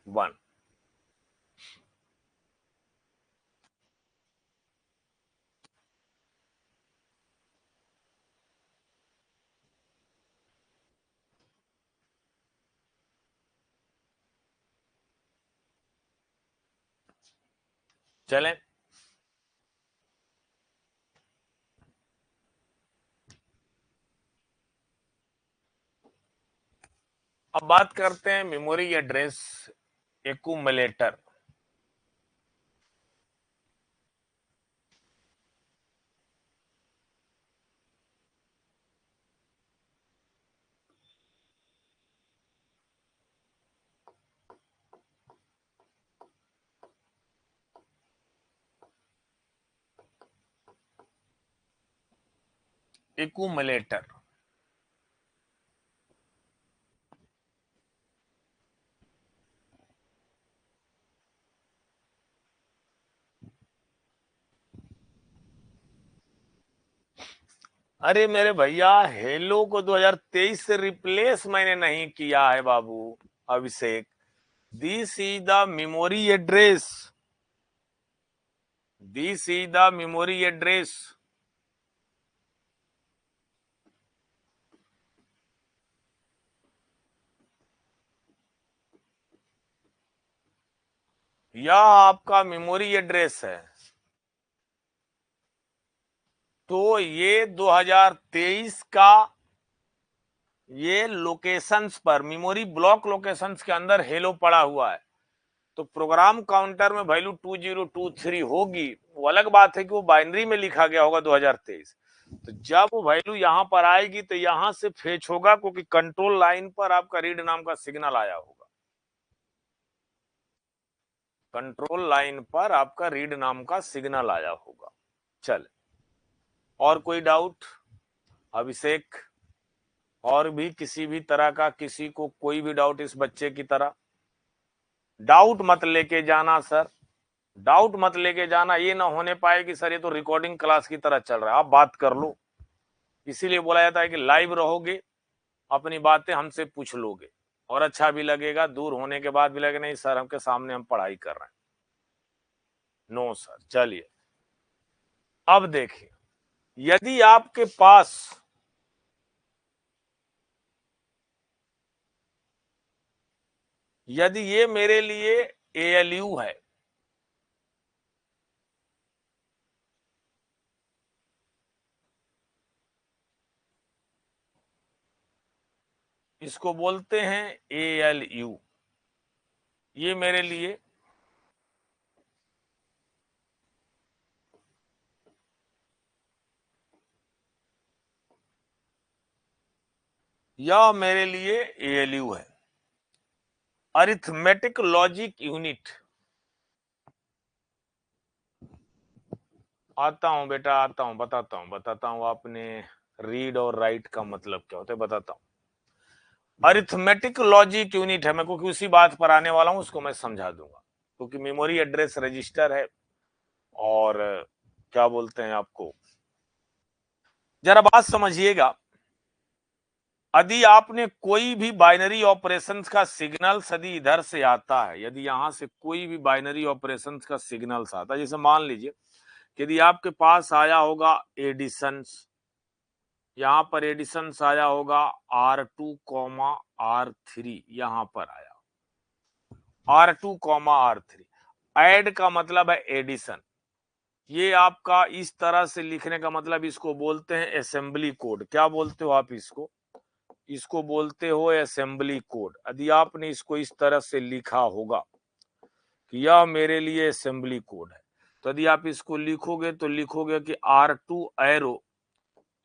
[SPEAKER 1] वन। चलें, अब बात करते हैं मेमोरी एड्रेस एक्यूमुलेटर। एक्यूमुलेटर, अरे मेरे भैया हेलो को 2023 से रिप्लेस मैंने नहीं किया है बाबू Abhishek. This is the memory address, this is the memory address. यह आपका मेमोरी एड्रेस है। तो ये 2023 का ये लोकेशंस पर मेमोरी ब्लॉक लोकेशंस के अंदर हेलो पड़ा हुआ है। तो प्रोग्राम काउंटर में वैल्यू 2023 होगी, वो अलग बात है कि वो बाइनरी में लिखा गया होगा 2023। तो जब वो वैल्यू यहां पर आएगी तो यहां से फेच होगा, क्योंकि कंट्रोल लाइन पर आपका रीड नाम का सिग्नल आया होगा। कंट्रोल लाइन पर आपका रीड नाम का सिग्नल आया होगा। चल, और कोई डाउट अभिषेक? और भी किसी भी तरह का, किसी को कोई भी डाउट इस बच्चे की तरह? डाउट मत लेके जाना सर, डाउट मत लेके जाना। ये ना होने पाए कि सर ये तो रिकॉर्डिंग क्लास की तरह चल रहा है, आप बात कर लो। इसीलिए बोला जाता है कि लाइव रहोगे, अपनी बातें हमसे पूछ लोगे, और अच्छा भी लगेगा। दूर होने के बाद भी लगे नहीं सर हमके सामने हम पढ़ाई कर रहे हैं। No sir. चलिए अब देखिए, यदि आपके पास यदि ये मेरे लिए ALU है, इसको बोलते हैं ALU, ये मेरे लिए या मेरे लिए ALU है। अरिथमेटिक लॉजिक यूनिट, आता हूं बेटा, आता हूं, बताता हूं आपने रीड और राइट का मतलब क्या होता है, बताता हूं। अरिथमेटिक लॉजिक यूनिट है, मैं क्योंकि उसी बात पर आने वाला हूं, उसको मैं समझा दूंगा, क्योंकि मेमोरी एड्रेस रजिस्टर है और क्या बोलते हैं आपको, जरा बात समझिएगा। यदि आपने कोई भी बाइनरी ऑपरेशंस का सिग्नल्स यदि इधर से आता है, यदि यहां से कोई भी बाइनरी ऑपरेशंस का सिग्नल्स आता है, जैसे मान लीजिए यदि आपके पास आया होगा एडिशंस, यहां पर एडिशंस आया होगा R2 कॉमा R3, यहां पर आया R2 कॉमा R3, ऐड का मतलब है एडिशन। ये आपका इस तरह से लिखने का मतलब, इसको बोलते हैं असेंबली कोड। क्या बोलते हो आप इसको? इसको बोलते हो असेंबली कोड। यदि आपने इसको इस तरह से लिखा होगा कि यह मेरे लिए असेंबली कोड है, तो यदि आप इसको लिखोगे तो लिखोगे कि R2 arrow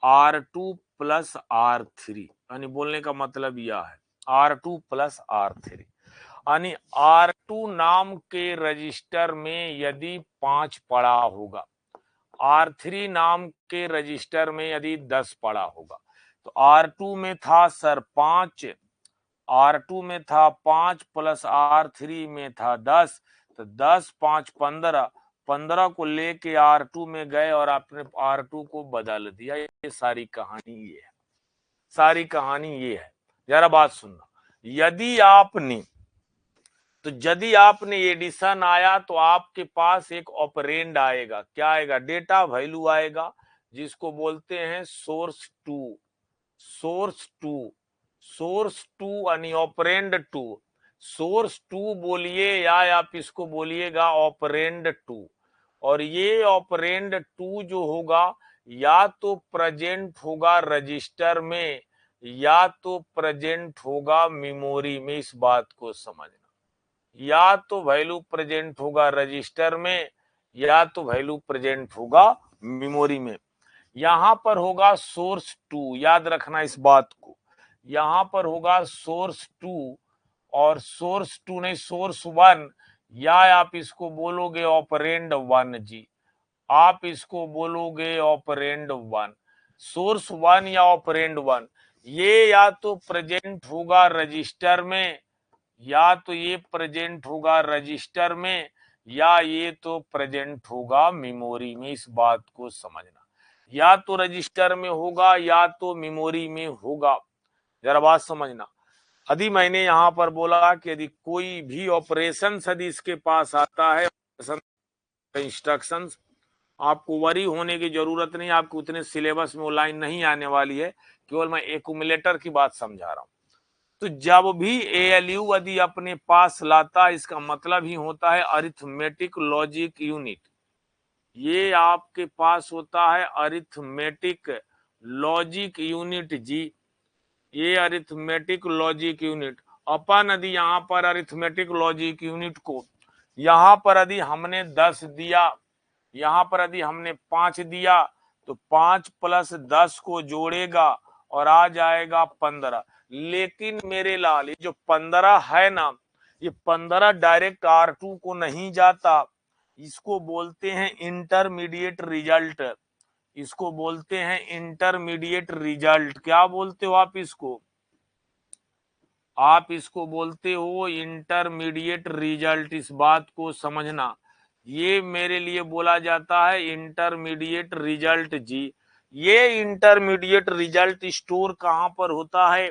[SPEAKER 1] R2 plus R3, यानी बोलने का मतलब यह है R2 प्लस R3, यानी R2 नाम के रजिस्टर में यदि 5 पड़ा होगा, R3 नाम के रजिस्टर में यदि 10 पड़ा होगा, तो R2 में था सर 5, R2 में था 5 प्लस R3 में था 10, तो 10 5 15, 15 को लेके R2 में गए और आपने R2 को बदल दिया। ये सारी कहानी ये है, सारी कहानी ये है। जरा बात सुनना, यदि आपने तो यदि आपने एडिशन आया तो आपके पास एक ऑपरेंड आएगा। क्या आएगा? डेटा वैल्यू आएगा, जिसको बोलते हैं source two, source two, source two यानी ऑपरेंड टू, सोर्स टू बोलिए या आप इसको बोलिएगा ऑपरेंड टू। और ये ऑपरेंड टू जो होगा या तो प्रेजेंट होगा रजिस्टर में या तो प्रेजेंट होगा मेमोरी में। इस बात को समझना, या तो वैल्यू प्रेजेंट होगा रजिस्टर में या तो वैल्यू प्रेजेंट होगा मेमोरी में। यहां पर होगा सोर्स टू, याद रखना इस बात को, यहां पर होगा सोर्स टू और सोर्स टू नहीं सोर्स वन, या आप इसको बोलोगे ऑपरेंड वन जी, आप इसको बोलोगे ऑपरेंड वन, सोर्स वन या ऑपरेंड वन। ये या तो प्रेजेंट होगा रजिस्टर में या तो ये प्रेजेंट होगा रजिस्टर में या ये तो प्रेजेंट होगा मेमोरी में। इस बात को समझना, या तो रजिस्टर में होगा या तो मेमोरी में होगा। जरा बात समझना, यदि मैंने यहां पर बोला कि यदि कोई भी ऑपरेशन यदि इसके पास आता है, इंस्ट्रक्शंस, आपको वरी होने की जरूरत नहीं, आपको उतने सिलेबस में वो लाइन नहीं आने वाली है, केवल मैं एक्यूमुलेटर की बात समझा रहा हूं। तो जब भी ALU यदि अपने पास लाता है, इसका मतलब ही होता है अरिथमेटिक लॉजिक यूनिट। ये आपके पास होता है अरिथमेटिक लॉजिक यूनिट जी, ये अरिथमेटिक लॉजिक यूनिट। अपन यदि यहाँ पर अरिथमेटिक लॉजिक यूनिट को यहाँ पर यदि हमने 10 दिया, यहाँ पर यदि हमने 5 दिया, तो 5 प्लस 10 को जोड़ेगा और आ जाएगा 15। लेकिन मेरे लाल, ये जो 15 है ना, ये 15 डायरेक्ट R2 को नहीं जाता, इसको बोलते हैं इंटरमीडिएट रिजल्ट, इसको बोलते हैं इंटरमीडिएट रिजल्ट। क्या बोलते हो आप इसको? आप इसको बोलते हो इंटरमीडिएट रिजल्ट। इस बात को समझना, ये मेरे लिए बोला जाता है इंटरमीडिएट रिजल्ट जी। ये इंटरमीडिएट रिजल्ट स्टोर कहां पर होता है?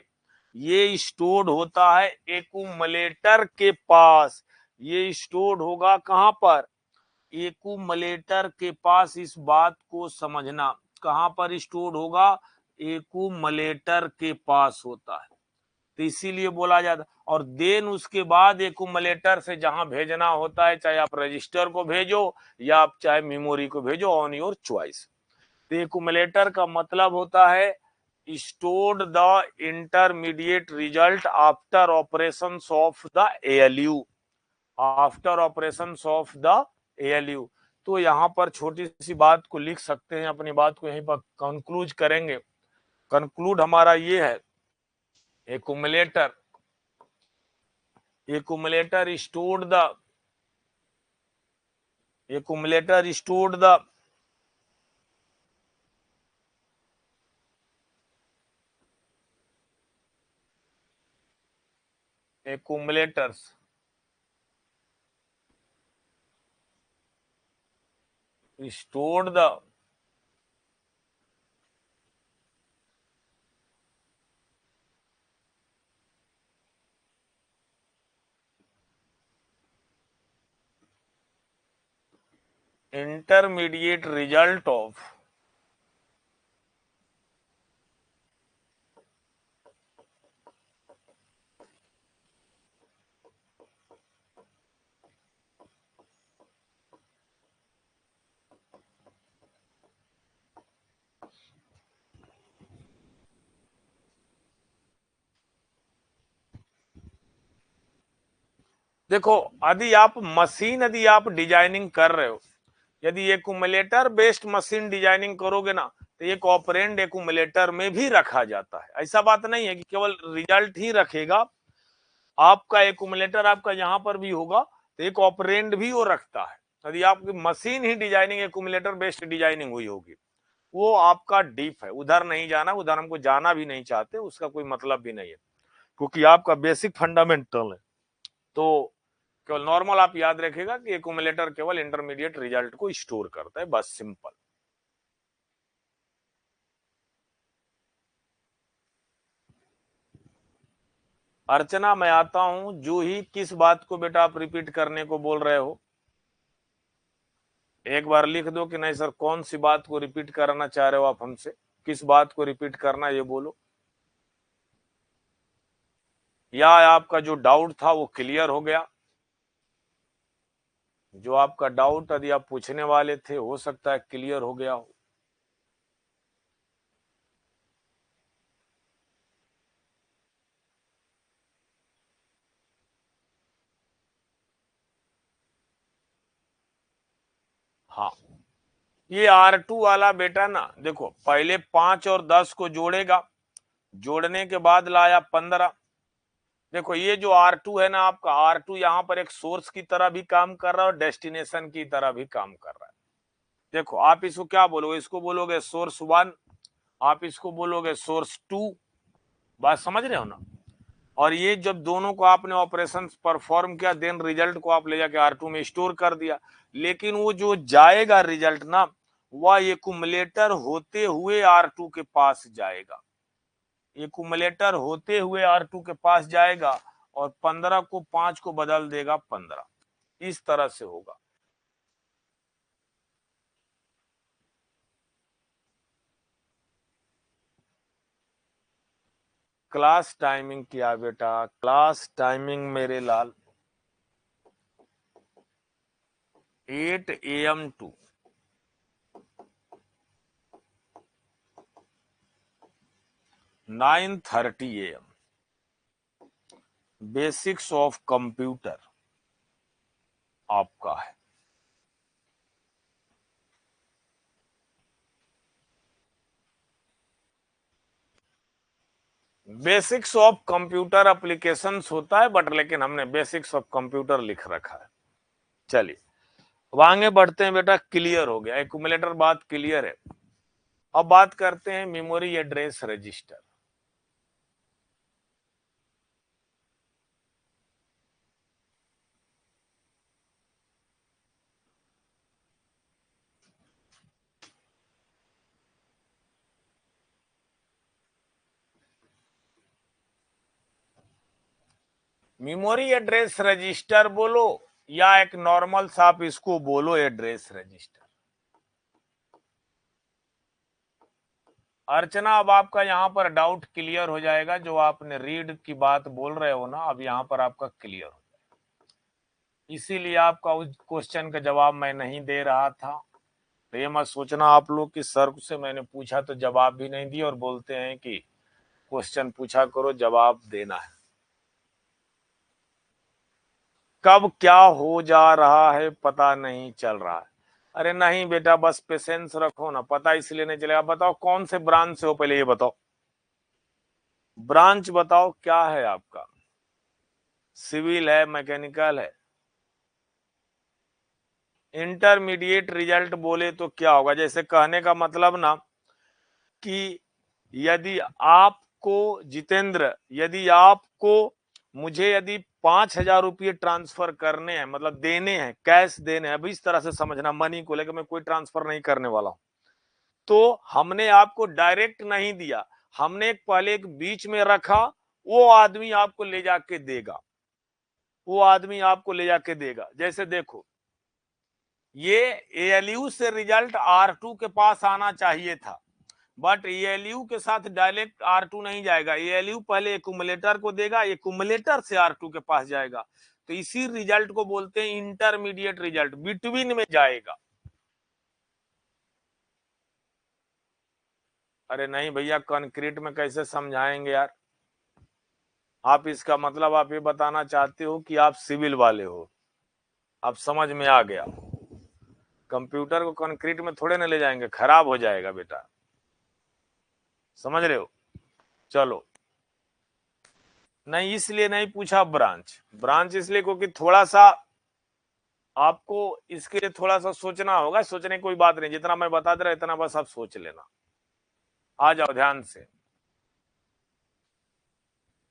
[SPEAKER 1] ये स्टोर्ड होता है एक्यूमुलेटर के पास। ये स्टोर्ड होगा कहां पर? एक्यूमुलेटर के पास। इस बात को समझना, कहां पर स्टोर्ड होगा? एक्यूमुलेटर के पास होता है। तो इसीलिए बोला जाता। और देन उसके बाद एक्यूमुलेटर से जहां भेजना होता है, चाहे आप रजिस्टर को भेजो या आप चाहे मेमोरी को भेजो, ऑन योर चॉइस। तो एक्यूमुलेटर का मतलब होता है stored the intermediate result after operations of the ALU, after operations of the ALU। तो यहां पर छोटी सी बात को लिख सकते हैं, अपनी बात को यहीं पर कंक्लूड करेंगे। कंक्लूड हमारा ये है, accumulator stored the accumulator stored the accumulators stored the intermediate result of देखो, यदि आप डिजाइनिंग कर रहे हो, यदि एक्यूमुलेटर बेस्ड मशीन डिजाइनिंग करोगे ना, तो एक ऑपरेंड एक्यूमुलेटर में भी रखा जाता है। ऐसा बात नहीं है कि केवल रिजल्ट ही रखेगा, आपका एक्यूमुलेटर आपका यहां पर भी होगा, तो एक ऑपरेंड भी वो रखता है। यदि आपकी मशीन ही डिजाइनिंग एक्यूमुलेटर बेस्ड डिजाइनिंग हुई होगी, वो आपका डीप है, उधर नहीं जाना, उधर हमको जाना भी नहीं चाहते, उसका कोई मतलब भी नहीं है, क्योंकि आपका बेसिक फंडामेंटल है। तो केवल नॉर्मल आप याद रखिएगा कि एक्यूमुलेटर केवल इंटरमीडिएट रिजल्ट को स्टोर करता है, बस सिंपल। अर्चना, मैं आता हूं। जूही, किस बात को बेटा आप रिपीट करने को बोल रहे हो? एक बार लिख दो कि नहीं सर, कौन सी बात को रिपीट कराना चाह रहे हो आप हमसे, किस बात को रिपीट करना, ये बोलो। या आपका जो डाउट था वो क्लियर हो गया? जो आपका डाउट यदि आप पूछने वाले थे, हो सकता है क्लियर हो गया हो। हाँ, ये R2 वाला बेटा ना, देखो पहले 5 और 10 को जोड़ेगा, जोड़ने के बाद लाया 15। देखो ये जो R2 है ना आपका, R2 यहाँ पर एक सोर्स की तरह भी काम कर रहा है और डेस्टिनेशन की तरह भी काम कर रहा है। देखो आप इसको क्या बोलोगे, इसको बोलोगे सोर्स 1, आप इसको बोलोगे सोर्स 2। बात समझ रहे हो ना? और ये जब दोनों को आपने ऑपरेशन परफॉर्म किया, देन रिजल्ट को आप ले जाके R2 में स्टोर कर दिया। लेकिन वो जो जाएगा रिजल्ट ना, वह एक्यूमुलेटर होते हुए R2 के पास जाएगा, एक्यूमुलेटर होते हुए R2 के पास जाएगा और 15 को 5 को बदल देगा 15, इस तरह से होगा। क्लास टाइमिंग क्या बेटा? क्लास टाइमिंग मेरे लाल 8 AM to 9:30 AM, basics of computer आपका है। बेसिक्स ऑफ कंप्यूटर एप्लीकेशंस होता है, बट लेकिन हमने बेसिक्स ऑफ कंप्यूटर लिख रखा है। चलिए अब आगे बढ़ते हैं बेटा। क्लियर हो गया एक्यूमुलेटर, बात क्लियर है। अब बात करते हैं memory address register. Memory address register बोलो या एक नॉर्मल सा आप इसको बोलो एड्रेस रजिस्टर। अर्चना, अब आपका यहाँ पर डाउट क्लियर हो जाएगा, जो आपने रीड की बात बोल रहे हो ना, अब यहाँ पर आपका क्लियर हो जाएगा। इसीलिए आपका उस क्वेश्चन का जवाब मैं नहीं दे रहा था। तो ये मत सोचना आप लोग कि सर से मैंने पूछा तो जवाब भी नहीं दिया और बोलते हैं कि क्वेश्चन पूछा करो जवाब देना है। कब क्या हो जा रहा है पता नहीं चल रहा है। अरे नहीं बेटा, बस पेशेंस रखो ना, पता इसलिए नहीं चलेगा। बताओ कौन से ब्रांच से हो, पहले ये बताओ, ब्रांच बताओ क्या है आपका। सिविल है, मैकेनिकल है? इंटरमीडिएट रिजल्ट बोले तो क्या होगा, जैसे कहने का मतलब ना कि यदि आपको जितेंद्र, यदि आपको मुझे यदि 5,000 रुपये ट्रांसफर करने हैं, मतलब देने हैं, कैश देने हैं, अब इस तरह से समझना, मनी को लेकर मैं कोई ट्रांसफर नहीं करने वाला हूं, तो हमने आपको डायरेक्ट नहीं दिया, हमने पहले एक बीच में रखा, वो आदमी आपको ले जाके देगा, वो आदमी आपको ले जाके देगा। जैसे देखो, ये एएलयू से रिजल्ट R2 के पास आना चाहिए था, बट एएलयू के साथ डायरेक्ट R2 नहीं जाएगा, एएलयू पहले एक्यूमुलेटर को देगा, एक्यूमुलेटर से R2 के पास जाएगा। तो इसी रिजल्ट को बोलते हैं इंटरमीडिएट रिजल्ट, बिटवीन में जाएगा। अरे नहीं भैया, कंक्रीट में कैसे समझाएंगे यार आप? इसका मतलब आप ये बताना चाहते हो कि आप सिविल वाले हो। अब समझ में आ गया। कंप्यूटर को कंक्रीट में थोड़े ना ले जाएंगे, खराब हो जाएगा बेटा, समझ रहे हो? चलो, नहीं इसलिए नहीं पूछा ब्रांच, ब्रांच इसलिए क्योंकि थोड़ा सा आपको इसके लिए थोड़ा सा सोचना होगा। सोचने की कोई बात नहीं, जितना मैं बता दे रहा इतना बस आप सोच लेना। आ जाओ ध्यान से।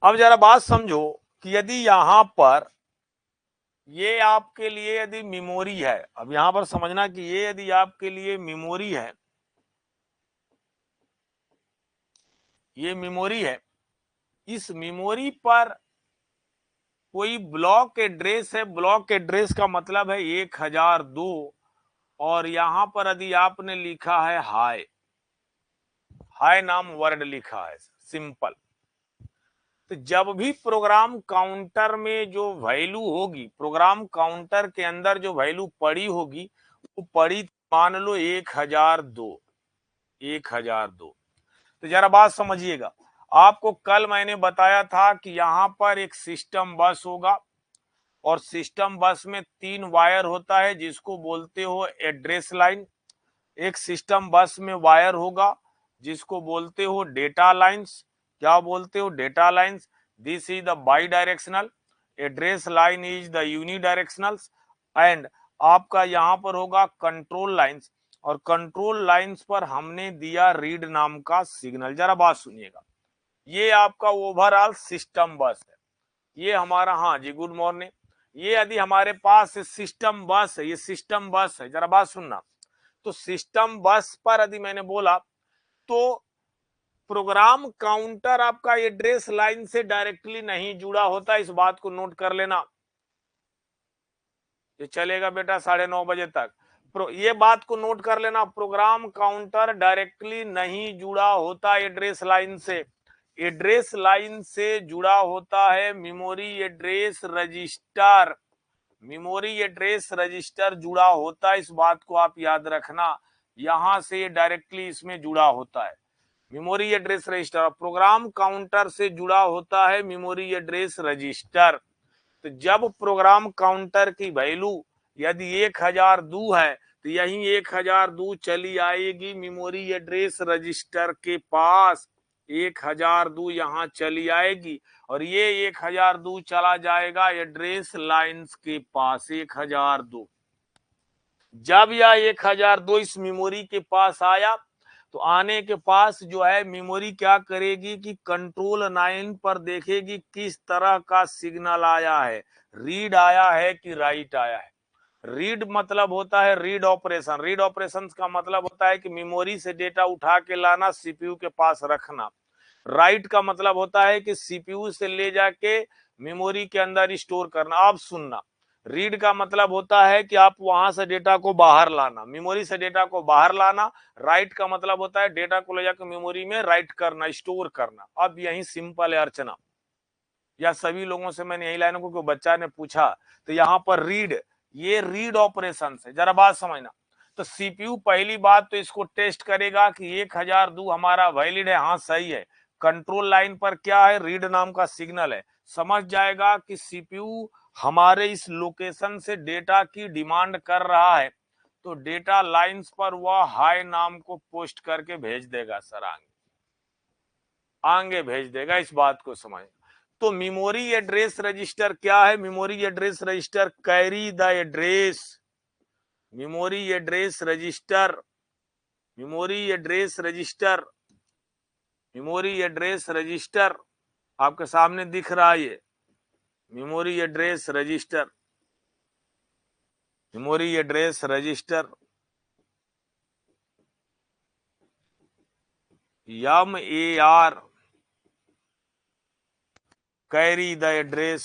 [SPEAKER 1] अब जरा बात समझो कि यदि यहां पर ये आपके लिए यदि मेमोरी है, अब यहां पर समझना कि ये यदि आपके लिए मेमोरी है, ये मेमोरी है, इस मेमोरी पर कोई ब्लॉक एड्रेस है, ब्लॉक एड्रेस का मतलब है 1002, और यहां पर यदि आपने लिखा है हाय, हाय नाम वर्ड लिखा है, सिंपल, तो जब भी प्रोग्राम काउंटर में जो वैल्यू होगी, प्रोग्राम काउंटर के अंदर जो वैल्यू पड़ी होगी, वो पड़ी मान लो 1002, 1002। तो जरा बात समझिएगा, आपको कल मैंने बताया था कि यहां पर एक सिस्टम बस होगा, और सिस्टम बस में 3 वायर होता है जिसको बोलते हो एड्रेस लाइन। एक सिस्टम बस में वायर होगा जिसको बोलते हो डेटा लाइंस। क्या बोलते हो? Data lines. This is the by directional, address line is the unidirectional, and आपका यहां पर होगा कंट्रोल लाइंस, और कंट्रोल लाइंस पर हमने दिया रीड नाम का सिग्नल। जरा बात सुनिएगा, ये आपका ओवरऑल सिस्टम बस है, ये हमारा, हाँ जी गुड मॉर्निंग, ये यदि हमारे पास सिस्टम बस है, ये सिस्टम बस है, जरा बात सुनना। तो सिस्टम बस पर यदि मैंने बोला तो प्रोग्राम काउंटर आपका एड्रेस लाइन से डायरेक्टली नहीं जुड़ा होता, इस बात को नोट कर लेना। ये चलेगा बेटा 9:30 बजे तक, ये बात को नोट कर लेना, प्रोग्राम काउंटर डायरेक्टली नहीं जुड़ा होता एड्रेस लाइन से, एड्रेस लाइन से जुड़ा होता है memory address register, memory address register जुड़ा होता है, इस बात को आप याद रखना, यहां से डायरेक्टली इसमें जुड़ा होता है memory address register, program counter से जुड़ा होता है मेमोरी एड्रेस रजिस्टर। तो जब प्रोग्राम काउंटर की वैल्यू यदि 1002 है, तो यही 1002 चली आएगी मेमोरी एड्रेस रजिस्टर के पास, 1002 यहाँ चली आएगी, और ये 1002 चला जाएगा एड्रेस लाइंस के पास, 1002। जब यह 1002 इस मेमोरी के पास आया, तो आने के पास जो है मेमोरी क्या करेगी कि कंट्रोल लाइन पर देखेगी किस तरह का सिग्नल आया है, रीड आया है कि राइट आया है। रीड मतलब होता है रीड ऑपरेशन, रीड ऑपरेशन का मतलब होता है कि मेमोरी से डेटा उठा के लाना, सीपीयू के पास रखना। राइट का मतलब होता है कि सीपीयू से ले जाके मेमोरी के अंदर स्टोर करना। आप सुनना, रीड का मतलब होता है कि आप वहां से डेटा को बाहर लाना, मेमोरी से डेटा को बाहर लाना। राइट का मतलब होता है डेटा को ले जाकर मेमोरी में राइट करना, स्टोर करना। अब यही सिंपल है अर्चना, या सभी लोगों से मैंने यही लाइनों को, बच्चा ने पूछा तो यहाँ पर रीड, ये रीड ऑपरेशन है, जरा बात समझना। तो सीपीयू पहली बात तो इसको टेस्ट करेगा कि 1002 हमारा वैलिड है, हाँ सही है। कंट्रोल लाइन पर क्या है, रीड नाम का सिग्नल है, समझ जाएगा कि सीपीयू हमारे इस लोकेशन से डेटा की डिमांड कर रहा है, तो डेटा लाइंस पर वह हाई नाम को पोस्ट करके भेज देगा सर, आगे भेज देगा, इस बात को समझ। तो मेमोरी एड्रेस रजिस्टर क्या है, memory address register carry the address, memory address register, memory address register, memory address register आपके सामने दिख रहा है, ये memory address register, memory address register MAR carry the address,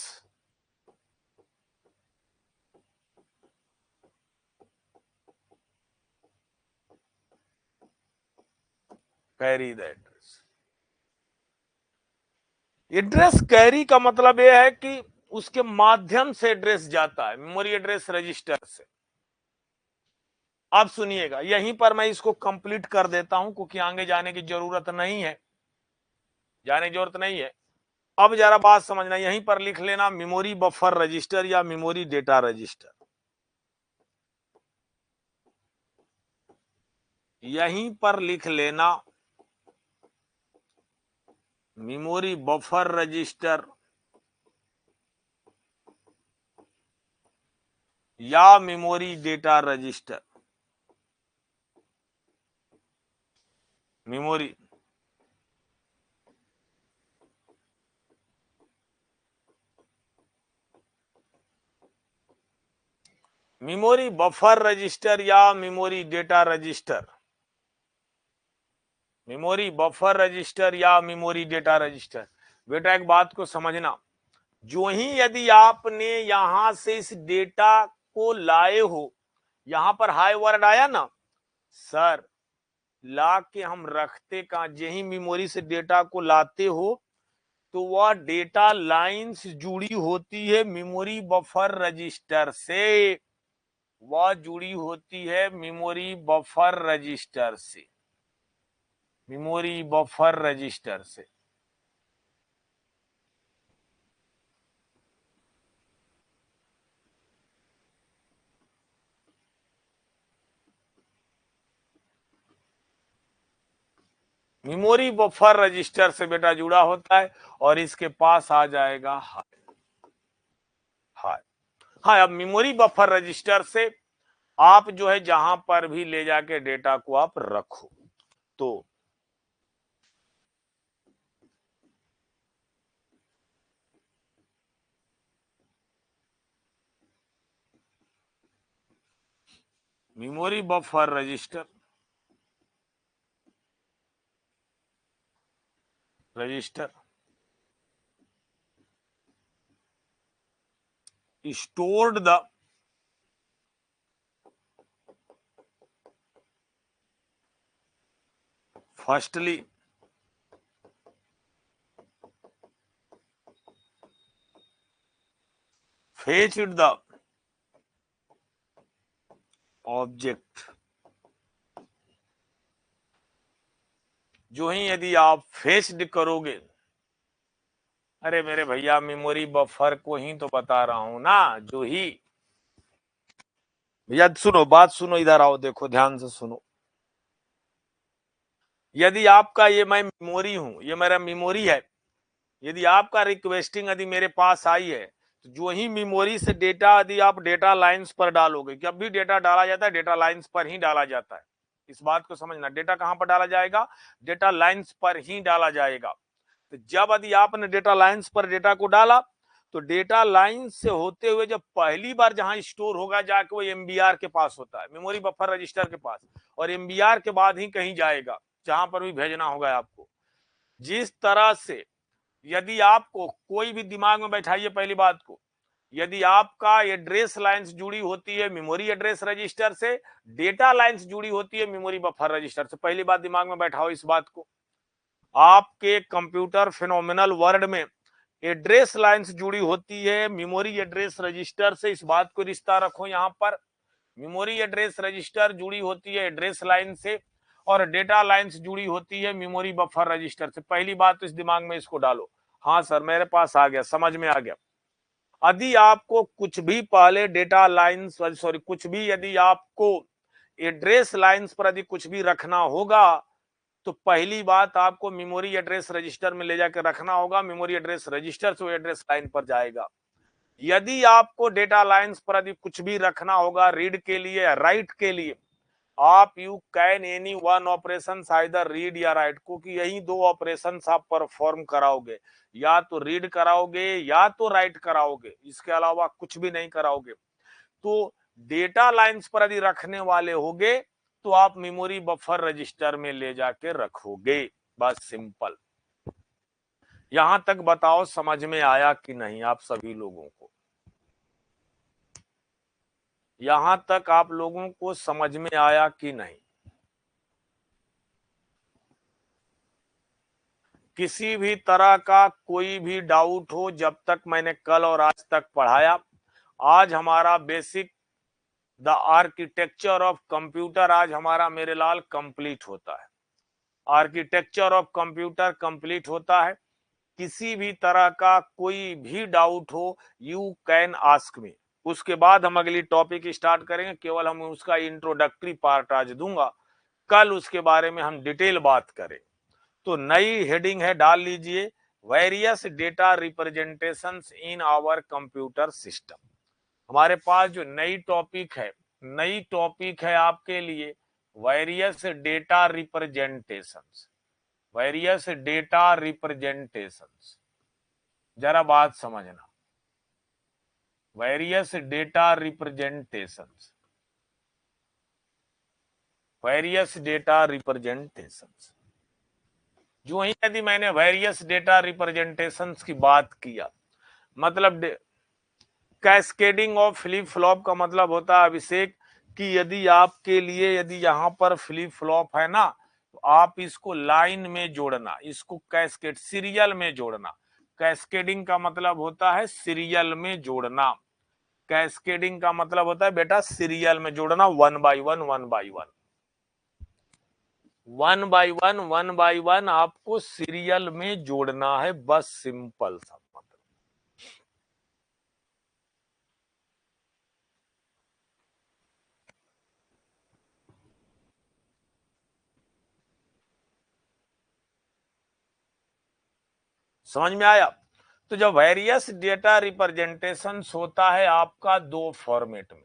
[SPEAKER 1] carry the address. Address carry का मतलब यह है कि उसके माध्यम से एड्रेस जाता है, मेमोरी एड्रेस रजिस्टर से। अब सुनिएगा, यहीं पर मैं इसको कंप्लीट कर देता हूं क्योंकि आगे जाने की जरूरत नहीं है, जाने की जरूरत नहीं है। अब जरा बात समझना, यहीं पर लिख लेना मेमोरी बफर रजिस्टर या मेमोरी डेटा रजिस्टर, यहीं पर लिख लेना मेमोरी बफर रजिस्टर या memory data register, memory memory buffer register या memory data register, memory buffer register या मेमोरी डेटा रजिस्टर। बेटा एक बात को समझना, जो ही यदि आपने यहां से इस डेटा को लाए हो, यहां पर हाई वर्ड आया ना सर, ला के हम रखते कहां, यही मेमोरी से डेटा को लाते हो तो वह डेटा लाइंस जुड़ी होती है मेमोरी बफर रजिस्टर से, वह जुड़ी होती है मेमोरी बफर रजिस्टर से, मेमोरी बफर रजिस्टर से। मेमोरी बफर रजिस्टर से बेटा जुड़ा होता है और इसके पास आ जाएगा हाई, हाई। हाँ, अब मेमोरी बफर रजिस्टर से आप जो है जहां पर भी ले जाके डेटा को आप रखो, तो memory buffer register, register stored the firstly fetched the object, जो ही यदि आप फेच्ड करोगे, अरे मेरे भैया मेमोरी बफर को ही तो बता रहा हूं ना, जो ही भैया सुनो, बात सुनो, इधर आओ, देखो ध्यान से सुनो। यदि आपका ये मैं मेमोरी हूं, ये मेरा मेमोरी है, यदि आपका रिक्वेस्टिंग यदि मेरे पास आई है तो जो ही मेमोरी से डेटा यदि आप डेटा लाइंस पर डालोगे, जब भी डेटा डाला जाता है डेटा लाइंस पर ही डाला जाता है, इस बात को समझना। डेटा कहां पर डाला जाएगा, डेटा लाइंस पर ही डाला जाएगा। तो जब यदि आपने डेटा लाइंस पर डेटा को डाला तो डेटा लाइन से होते हुए जब पहली बार जहां स्टोर होगा जाके वो एमबीआर के पास होता है, मेमोरी बफर रजिस्टर के पास, और एमबीआर के बाद ही कहीं जाएगा जहां पर भी भेजना होगा आपको। जिस तरह से यदि आपको कोई भी दिमाग में बैठाइए पहली बात को, यदि आपका एड्रेस लाइंस जुड़ी होती है मेमोरी एड्रेस रजिस्टर से, डेटा लाइंस जुड़ी होती है मेमोरी बफर रजिस्टर से। पहली बात दिमाग में बैठाओ इस बात को। आपके कंप्यूटर फिनोमिनल वर्ड में एड्रेस लाइंस जुड़ी होती है मेमोरी एड्रेस रजिस्टर से, इस बात को रिश्ता रखो। यहां पर मेमोरी एड्रेस रजिस्टर जुड़ी होती है एड्रेस लाइन से और डेटा लाइंस जुड़ी होती है मेमोरी बफर रजिस्टर से। पहली बात तो इस दिमाग में इसको डालो। हाँ सर मेरे पास आ गया, समझ में आ गया। यदि आपको कुछ भी पहले डेटा लाइंस सॉरी कुछ भी यदि आपको एड्रेस लाइंस पर यदि कुछ भी रखना होगा तो पहली बात आपको मेमोरी एड्रेस रजिस्टर में ले जाकर रखना होगा। मेमोरी एड्रेस रजिस्टर से वो एड्रेस लाइन पर जाएगा। यदि आपको डेटा लाइंस पर यदि कुछ भी रखना होगा रीड के लिए या राइट के लिए, आप you can any one operation either read या राइट, क्योंकि यही दो ऑपरेशन आप परफॉर्म कराओगे, या तो रीड कराओगे या तो राइट कराओगे, इसके अलावा कुछ भी नहीं कराओगे। तो डेटा लाइंस पर यदि रखने वाले होगे तो आप मेमोरी बफर रजिस्टर में ले जाके रखोगे, बस सिंपल। यहां तक बताओ समझ में आया कि नहीं आप सभी लोगों को? यहां तक आप लोगों को समझ में आया कि नहीं? किसी भी तरह का कोई भी डाउट हो, जब तक मैंने कल और आज तक पढ़ाया, आज हमारा basic the architecture of computer आज हमारा मेरे लाल कंप्लीट होता है। आर्किटेक्चर ऑफ कंप्यूटर कंप्लीट होता है। किसी भी तरह का कोई भी डाउट हो यू कैन आस्क मी। उसके बाद हम अगली टॉपिक स्टार्ट करेंगे, केवल हम उसका इंट्रोडक्टरी पार्ट आज दूंगा, कल उसके बारे में हम डिटेल बात करें। तो नई हेडिंग है, डाल लीजिए, various data representations in our computer system. हमारे पास जो नई टॉपिक है आपके लिए various data representations. Various data representations, जरा बात समझना, various data representations, various data representations. जो ही यदि मैंने वेरियस डेटा रिप्रेजेंटेशंस की बात किया, मतलब कैस्केडिंग ऑफ फ्लिप फ्लॉप का मतलब होता है अभिषेक कि यदि आपके लिए यदि यहां पर फ्लिप फ्लॉप है ना, तो आप इसको लाइन में जोड़ना, इसको कैस्केड सीरियल में जोड़ना। कैस्केडिंग का मतलब होता है सीरियल में जोड़ना। कैस्केडिंग का मतलब होता है बेटा सीरियल में जोड़ना, one by one one by one, one by one one by one आपको सीरियल में जोड़ना है, बस सिंपल सा मतलब। समझ में आया? तो जब वेरियस डेटा रिप्रेजेंटेशन होता है आपका दो फॉर्मेट में,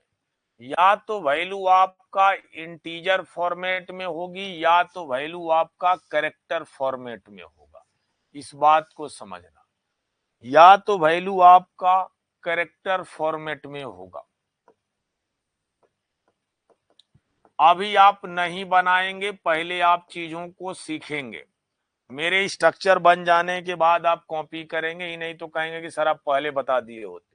[SPEAKER 1] या तो वैल्यू आपका इंटीजर फॉर्मेट में होगी या तो वैल्यू आपका कैरेक्टर फॉर्मेट में होगा। इस बात को समझना, या तो वैल्यू आपका कैरेक्टर फॉर्मेट में होगा। अभी आप नहीं बनाएंगे, पहले आप चीजों को सीखेंगे, मेरे स्ट्रक्चर बन जाने के बाद आप कॉपी करेंगे ही, नहीं तो कहेंगे कि सर आप पहले बता दिए होते।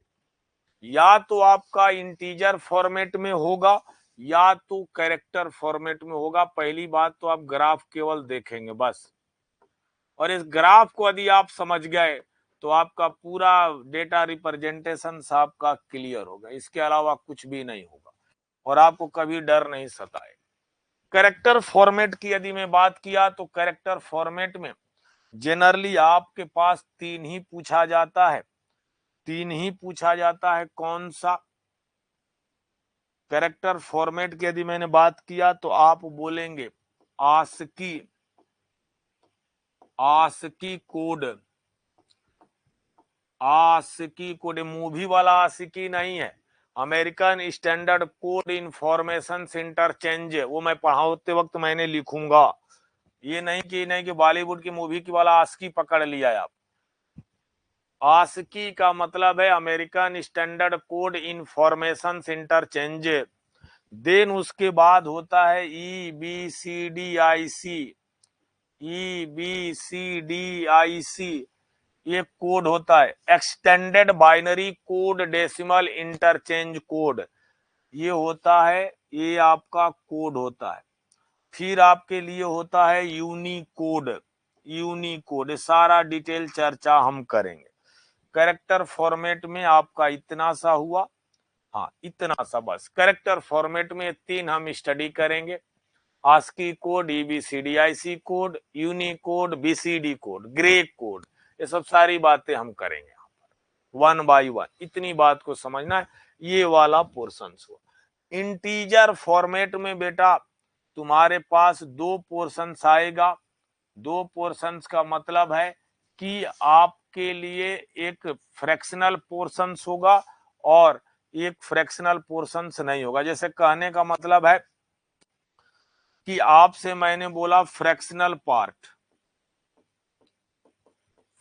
[SPEAKER 1] या तो आपका इंटीजर फॉर्मेट में होगा या तो कैरेक्टर फॉर्मेट में होगा। पहली बात तो आप ग्राफ केवल देखेंगे बस, और इस ग्राफ को यदि आप समझ गए तो आपका पूरा डेटा रिप्रेजेंटेशन आपका क्लियर होगा, इसके अलावा कुछ भी नहीं होगा और आपको कभी डर नहीं सताए। कैरेक्टर फॉर्मेट की यदि मैं बात किया तो कैरेक्टर फॉर्मेट में जनरली आपके पास तीन ही पूछा जाता है, तीन ही पूछा जाता है। कौन सा? कैरेक्टर फॉर्मेट की यदि मैंने बात किया तो आप बोलेंगे ASCII, ASCII code, ASCII code, movie वाला आस्की नहीं है, American standard code information interchange, वो मैं पढ़ाते वक्त मैंने लिखूंगा, ये नहीं कि बॉलीवुड की मूवी की वाला आस्की पकड़ लिया आप। आस्की का मतलब है American standard code information interchange. Then उसके बाद होता है EBCDIC, EBCDIC, एक कोड होता है extended binary code decimal interchange code, ये होता है, ये आपका कोड होता है। फिर आपके लिए होता है यूनिकोड, यूनिकोड सारा डिटेल चर्चा हम करेंगे। कैरेक्टर फॉर्मेट में आपका इतना सा हुआ, हाँ इतना सा बस। कैरेक्टर फॉर्मेट में 3 हम स्टडी करेंगे, ASCII code, EBCDIC code, Unicode, BCD code, gray code, ये सब सारी बातें हम करेंगे यहाँ पर 1 बाय 1। इतनी बात को समझना है, ये वाला पोर्शन हुआ। इंटीजर फॉर्मेट में बेटा तुम्हारे पास 2 पोर्शंस आएगा। 2 पोर्शंस का मतलब है कि आपके लिए एक फ्रैक्शनल पोर्शंस होगा और एक फ्रैक्शनल पोर्शंस नहीं होगा। जैसे कहने का मतलब है कि आपसे मैंने बोला fractional part,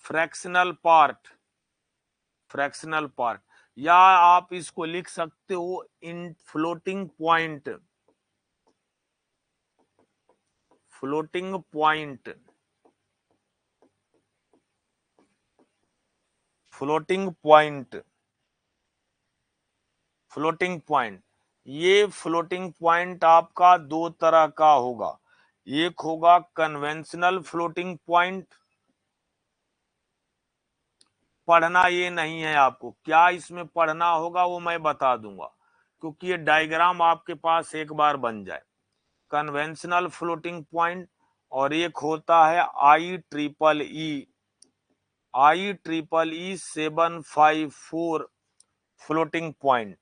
[SPEAKER 1] fractional part, fractional part, या आप इसको लिख सकते हो in floating point, floating point, floating point, floating point. ये फ्लोटिंग पॉइंट आपका 2 तरह का होगा, एक होगा कन्वेंशनल फ्लोटिंग पॉइंट। पढ़ना ये नहीं है आपको, क्या इसमें पढ़ना होगा वो मैं बता दूंगा, क्योंकि ये डायग्राम आपके पास एक बार बन जाए। कन्वेंशनल फ्लोटिंग पॉइंट, और एक होता है IEEE 754 floating point,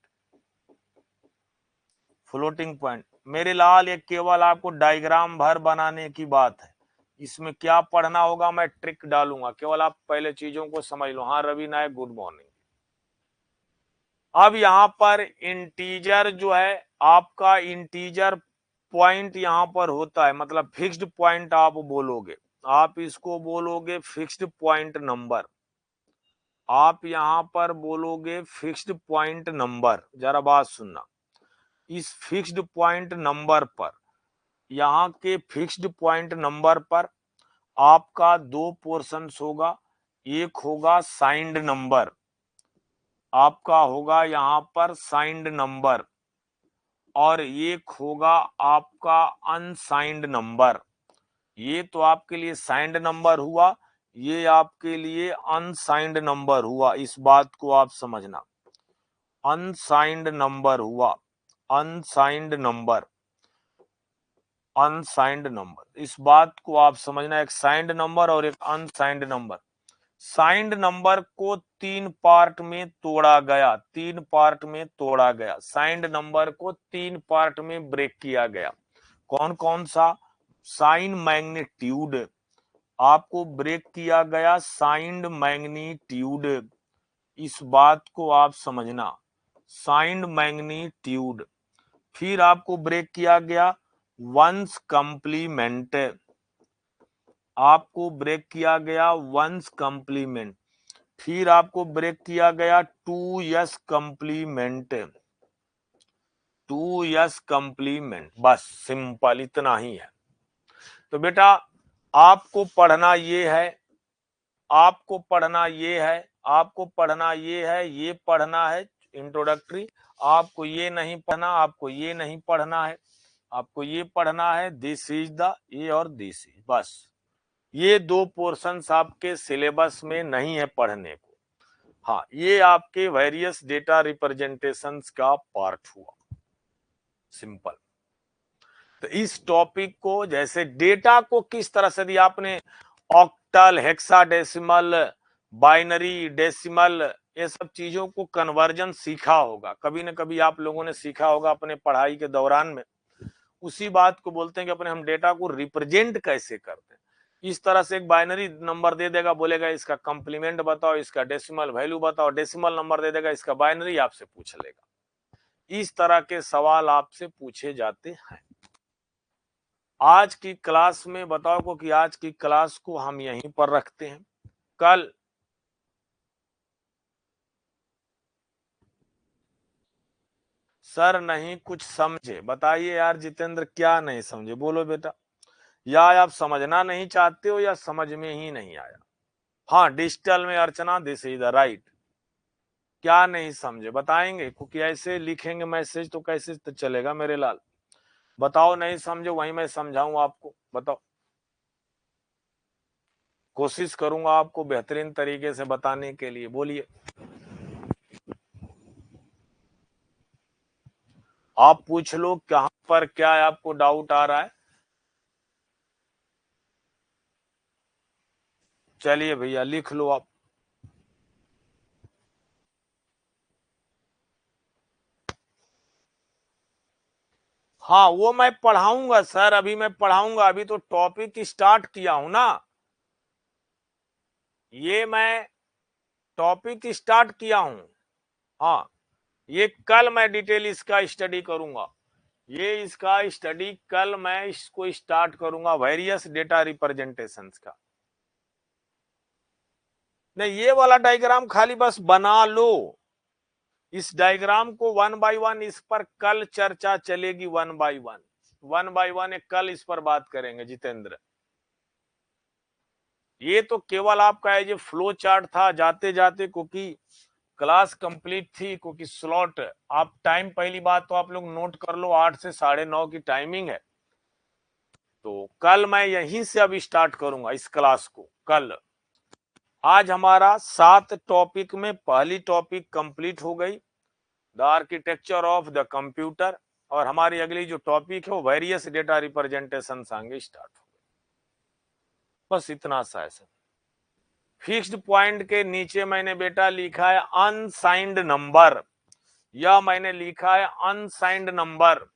[SPEAKER 1] floating point. मेरे लाल ये केवल आपको डायग्राम भर बनाने की बात है, इसमें क्या पढ़ना होगा मैं ट्रिक डालूंगा, केवल आप पहले चीजों को समझ लो। हाँ रवि नायक गुड मॉर्निंग। अब यहां पर इंटीजर जो है आपका, इंटीजर पॉइंट यहां पर होता है, मतलब फिक्स्ड पॉइंट आप बोलोगे, आप इसको बोलोगे फिक्स्ड पॉइंट नंबर, आप यहां पर बोलोगे फिक्स्ड पॉइंट नंबर। जरा बात सुनना, इस फिक्स्ड पॉइंट नंबर पर, यहाँ के फिक्स्ड पॉइंट नंबर पर आपका 2 पोर्शंस होगा, एक होगा साइंड नंबर, आपका होगा यहाँ पर साइंड नंबर, और एक होगा आपका अनसाइंड नंबर। ये तो आपके लिए साइंड नंबर हुआ, ये आपके लिए अनसाइंड नंबर हुआ, इस बात को आप समझना। अनसाइंड नंबर हुआ, अनसाइंड नंबर, अनसाइंड नंबर, इस बात को आप समझना। एक साइंड नंबर और एक अनसाइंड नंबर। साइंड नंबर को 3 पार्ट में तोड़ा गया, 3 पार्ट में तोड़ा गया, साइंड नंबर को 3 पार्ट में ब्रेक किया गया। कौन कौन सा? साइन मैग्नीट्यूड, आपको ब्रेक किया गया साइंड मैग्नीट्यूड, इस बात को आप समझना, साइंड मैग्नीट्यूड। फिर आपको ब्रेक किया गया वंस कंप्लीमेंट, आपको ब्रेक किया गया वंस कंप्लीमेंट। फिर आपको ब्रेक किया गया 2s कंप्लीमेंट, 2s कंप्लीमेंट। बस सिंपल इतना ही है। तो बेटा आपको पढ़ना ये है, आपको पढ़ना ये है, आपको पढ़ना ये है, ये पढ़ना है इंट्रोडक्टरी। आपको ये नहीं पढ़ना, आपको ये नहीं पढ़ना है, आपको ये पढ़ना है दिस इज द, ये और दिस इज, बस। ये 2 पोर्शंस आपके सिलेबस में नहीं है पढ़ने को। हाँ ये आपके वेरियस डेटा रिप्रेजेंटेशंस का पार्ट हुआ, सिंपल। तो इस टॉपिक को, जैसे डेटा को किस तरह से दिया आपने, ऑक्टल, हेक्साडेसिमल, बाइनरी, डेसिमल, ये सब चीजों को कन्वर्जन सीखा होगा, कभी न कभी आप लोगों ने सीखा होगा अपने पढ़ाई के दौरान में। उसी बात को बोलते हैं कि अपने हम डेटा को रिप्रेजेंट कैसे करते हैं। इस तरह से एक बाइनरी नंबर दे देगा, बोलेगा इसका कंप्लीमेंट बताओ, इसका डेसिमल वैल्यू बताओ, डेसिमल नंबर दे देगा, इसका बाइनरी आपसे पूछ लेगा। इस तरह के सवाल आपसे पूछे जाते हैं। आज की क्लास में बताओ को कि आज की क्लास को हम यहीं पर रखते हैं। कल सर नहीं कुछ समझे, बताइए यार जितेंद्र, क्या नहीं समझे, बोलो बेटा। या आप समझना नहीं चाहते हो या समझ में ही नहीं आया। हाँ, डिजिटल में अर्चना, दिस इज द राइट। क्या नहीं समझे बताएंगे, क्योंकि ऐसे लिखेंगे मैसेज तो कैसे तो चलेगा मेरे लाल। बताओ नहीं समझे, वहीं मैं समझाऊं आपको, बताओ। कोशिश करूंगा आपको बेहतरीन तरीके से बताने के लिए, बोलिए। आप पूछ लो कहां पर क्या है, आपको डाउट आ रहा है। चलिए भैया लिख लो आप। हाँ वो मैं पढ़ाऊंगा सर, अभी मैं पढ़ाऊंगा, अभी तो टॉपिक स्टार्ट किया हूं ना। ये मैं टॉपिक स्टार्ट किया हूं। हाँ, ये कल मैं डिटेल इसका स्टडी करूंगा। ये इसका स्टडी कल मैं इसको स्टार्ट करूंगा, वेरियस डेटा रिप्रेजेंटेशंस का। नहीं, ये वाला डायग्राम खाली बस बना लो। इस डायग्राम को वन बाय वन, इस पर कल चर्चा चलेगी, one by one, one by one कल इस पर बात करेंगे जितेंद्र। ये तो केवल आपका ये फ्लो चार्ट था जाते जाते, क्योंकि क्लास कंप्लीट थी, क्योंकि स्लॉट आप टाइम, पहली बात तो आप लोग नोट कर लो, 8 से 9:30 की टाइमिंग है। तो कल मैं यहीं से अब स्टार्ट करूंगा इस क्लास को कल। आज हमारा 7 टॉपिक में पहली टॉपिक कंप्लीट हो गई, the architecture of the computer. और हमारी अगली जो टॉपिक है वो वेरियस डेटा रिप्रेजेंटेशन आगे स्टार्ट हो गई। बस इतना सा है सर। फिक्स्ड पॉइंट के नीचे मैंने बेटा लिखा है अनसाइंड नंबर, या मैंने लिखा है अनसाइंड नंबर।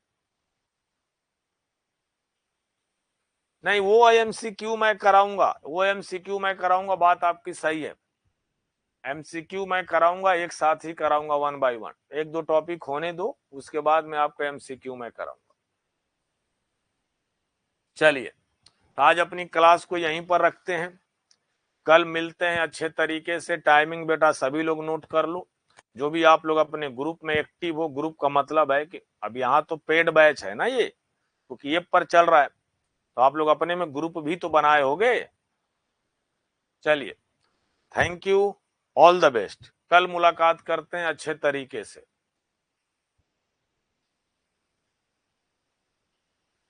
[SPEAKER 1] नहीं, वो एमसीक्यू मैं कराऊंगा, वो एमसीक्यू मैं कराऊंगा, बात आपकी सही है। एमसीक्यू मैं कराऊंगा, एक साथ ही कराऊंगा वन बाय वन, एक दो टॉपिक होने दो, उसके बाद मैं आपको एमसीक्यू में कराऊंगा। चलिए, आज अपनी क्लास को यहीं पर रखते हैं, कल मिलते हैं अच्छे तरीके से। टाइमिंग बेटा सभी लोग नोट कर लो, जो भी आप लोग अपने ग्रुप में एक्टिव हो। ग्रुप का मतलब है कि अब यहाँ तो पेड बैच है ना ये, क्योंकि ये पर चल रहा है, तो आप लोग अपने में ग्रुप भी तो बनाए होंगे। चलिए, thank you, all the best. कल मुलाकात करते हैं अच्छे तरीके से।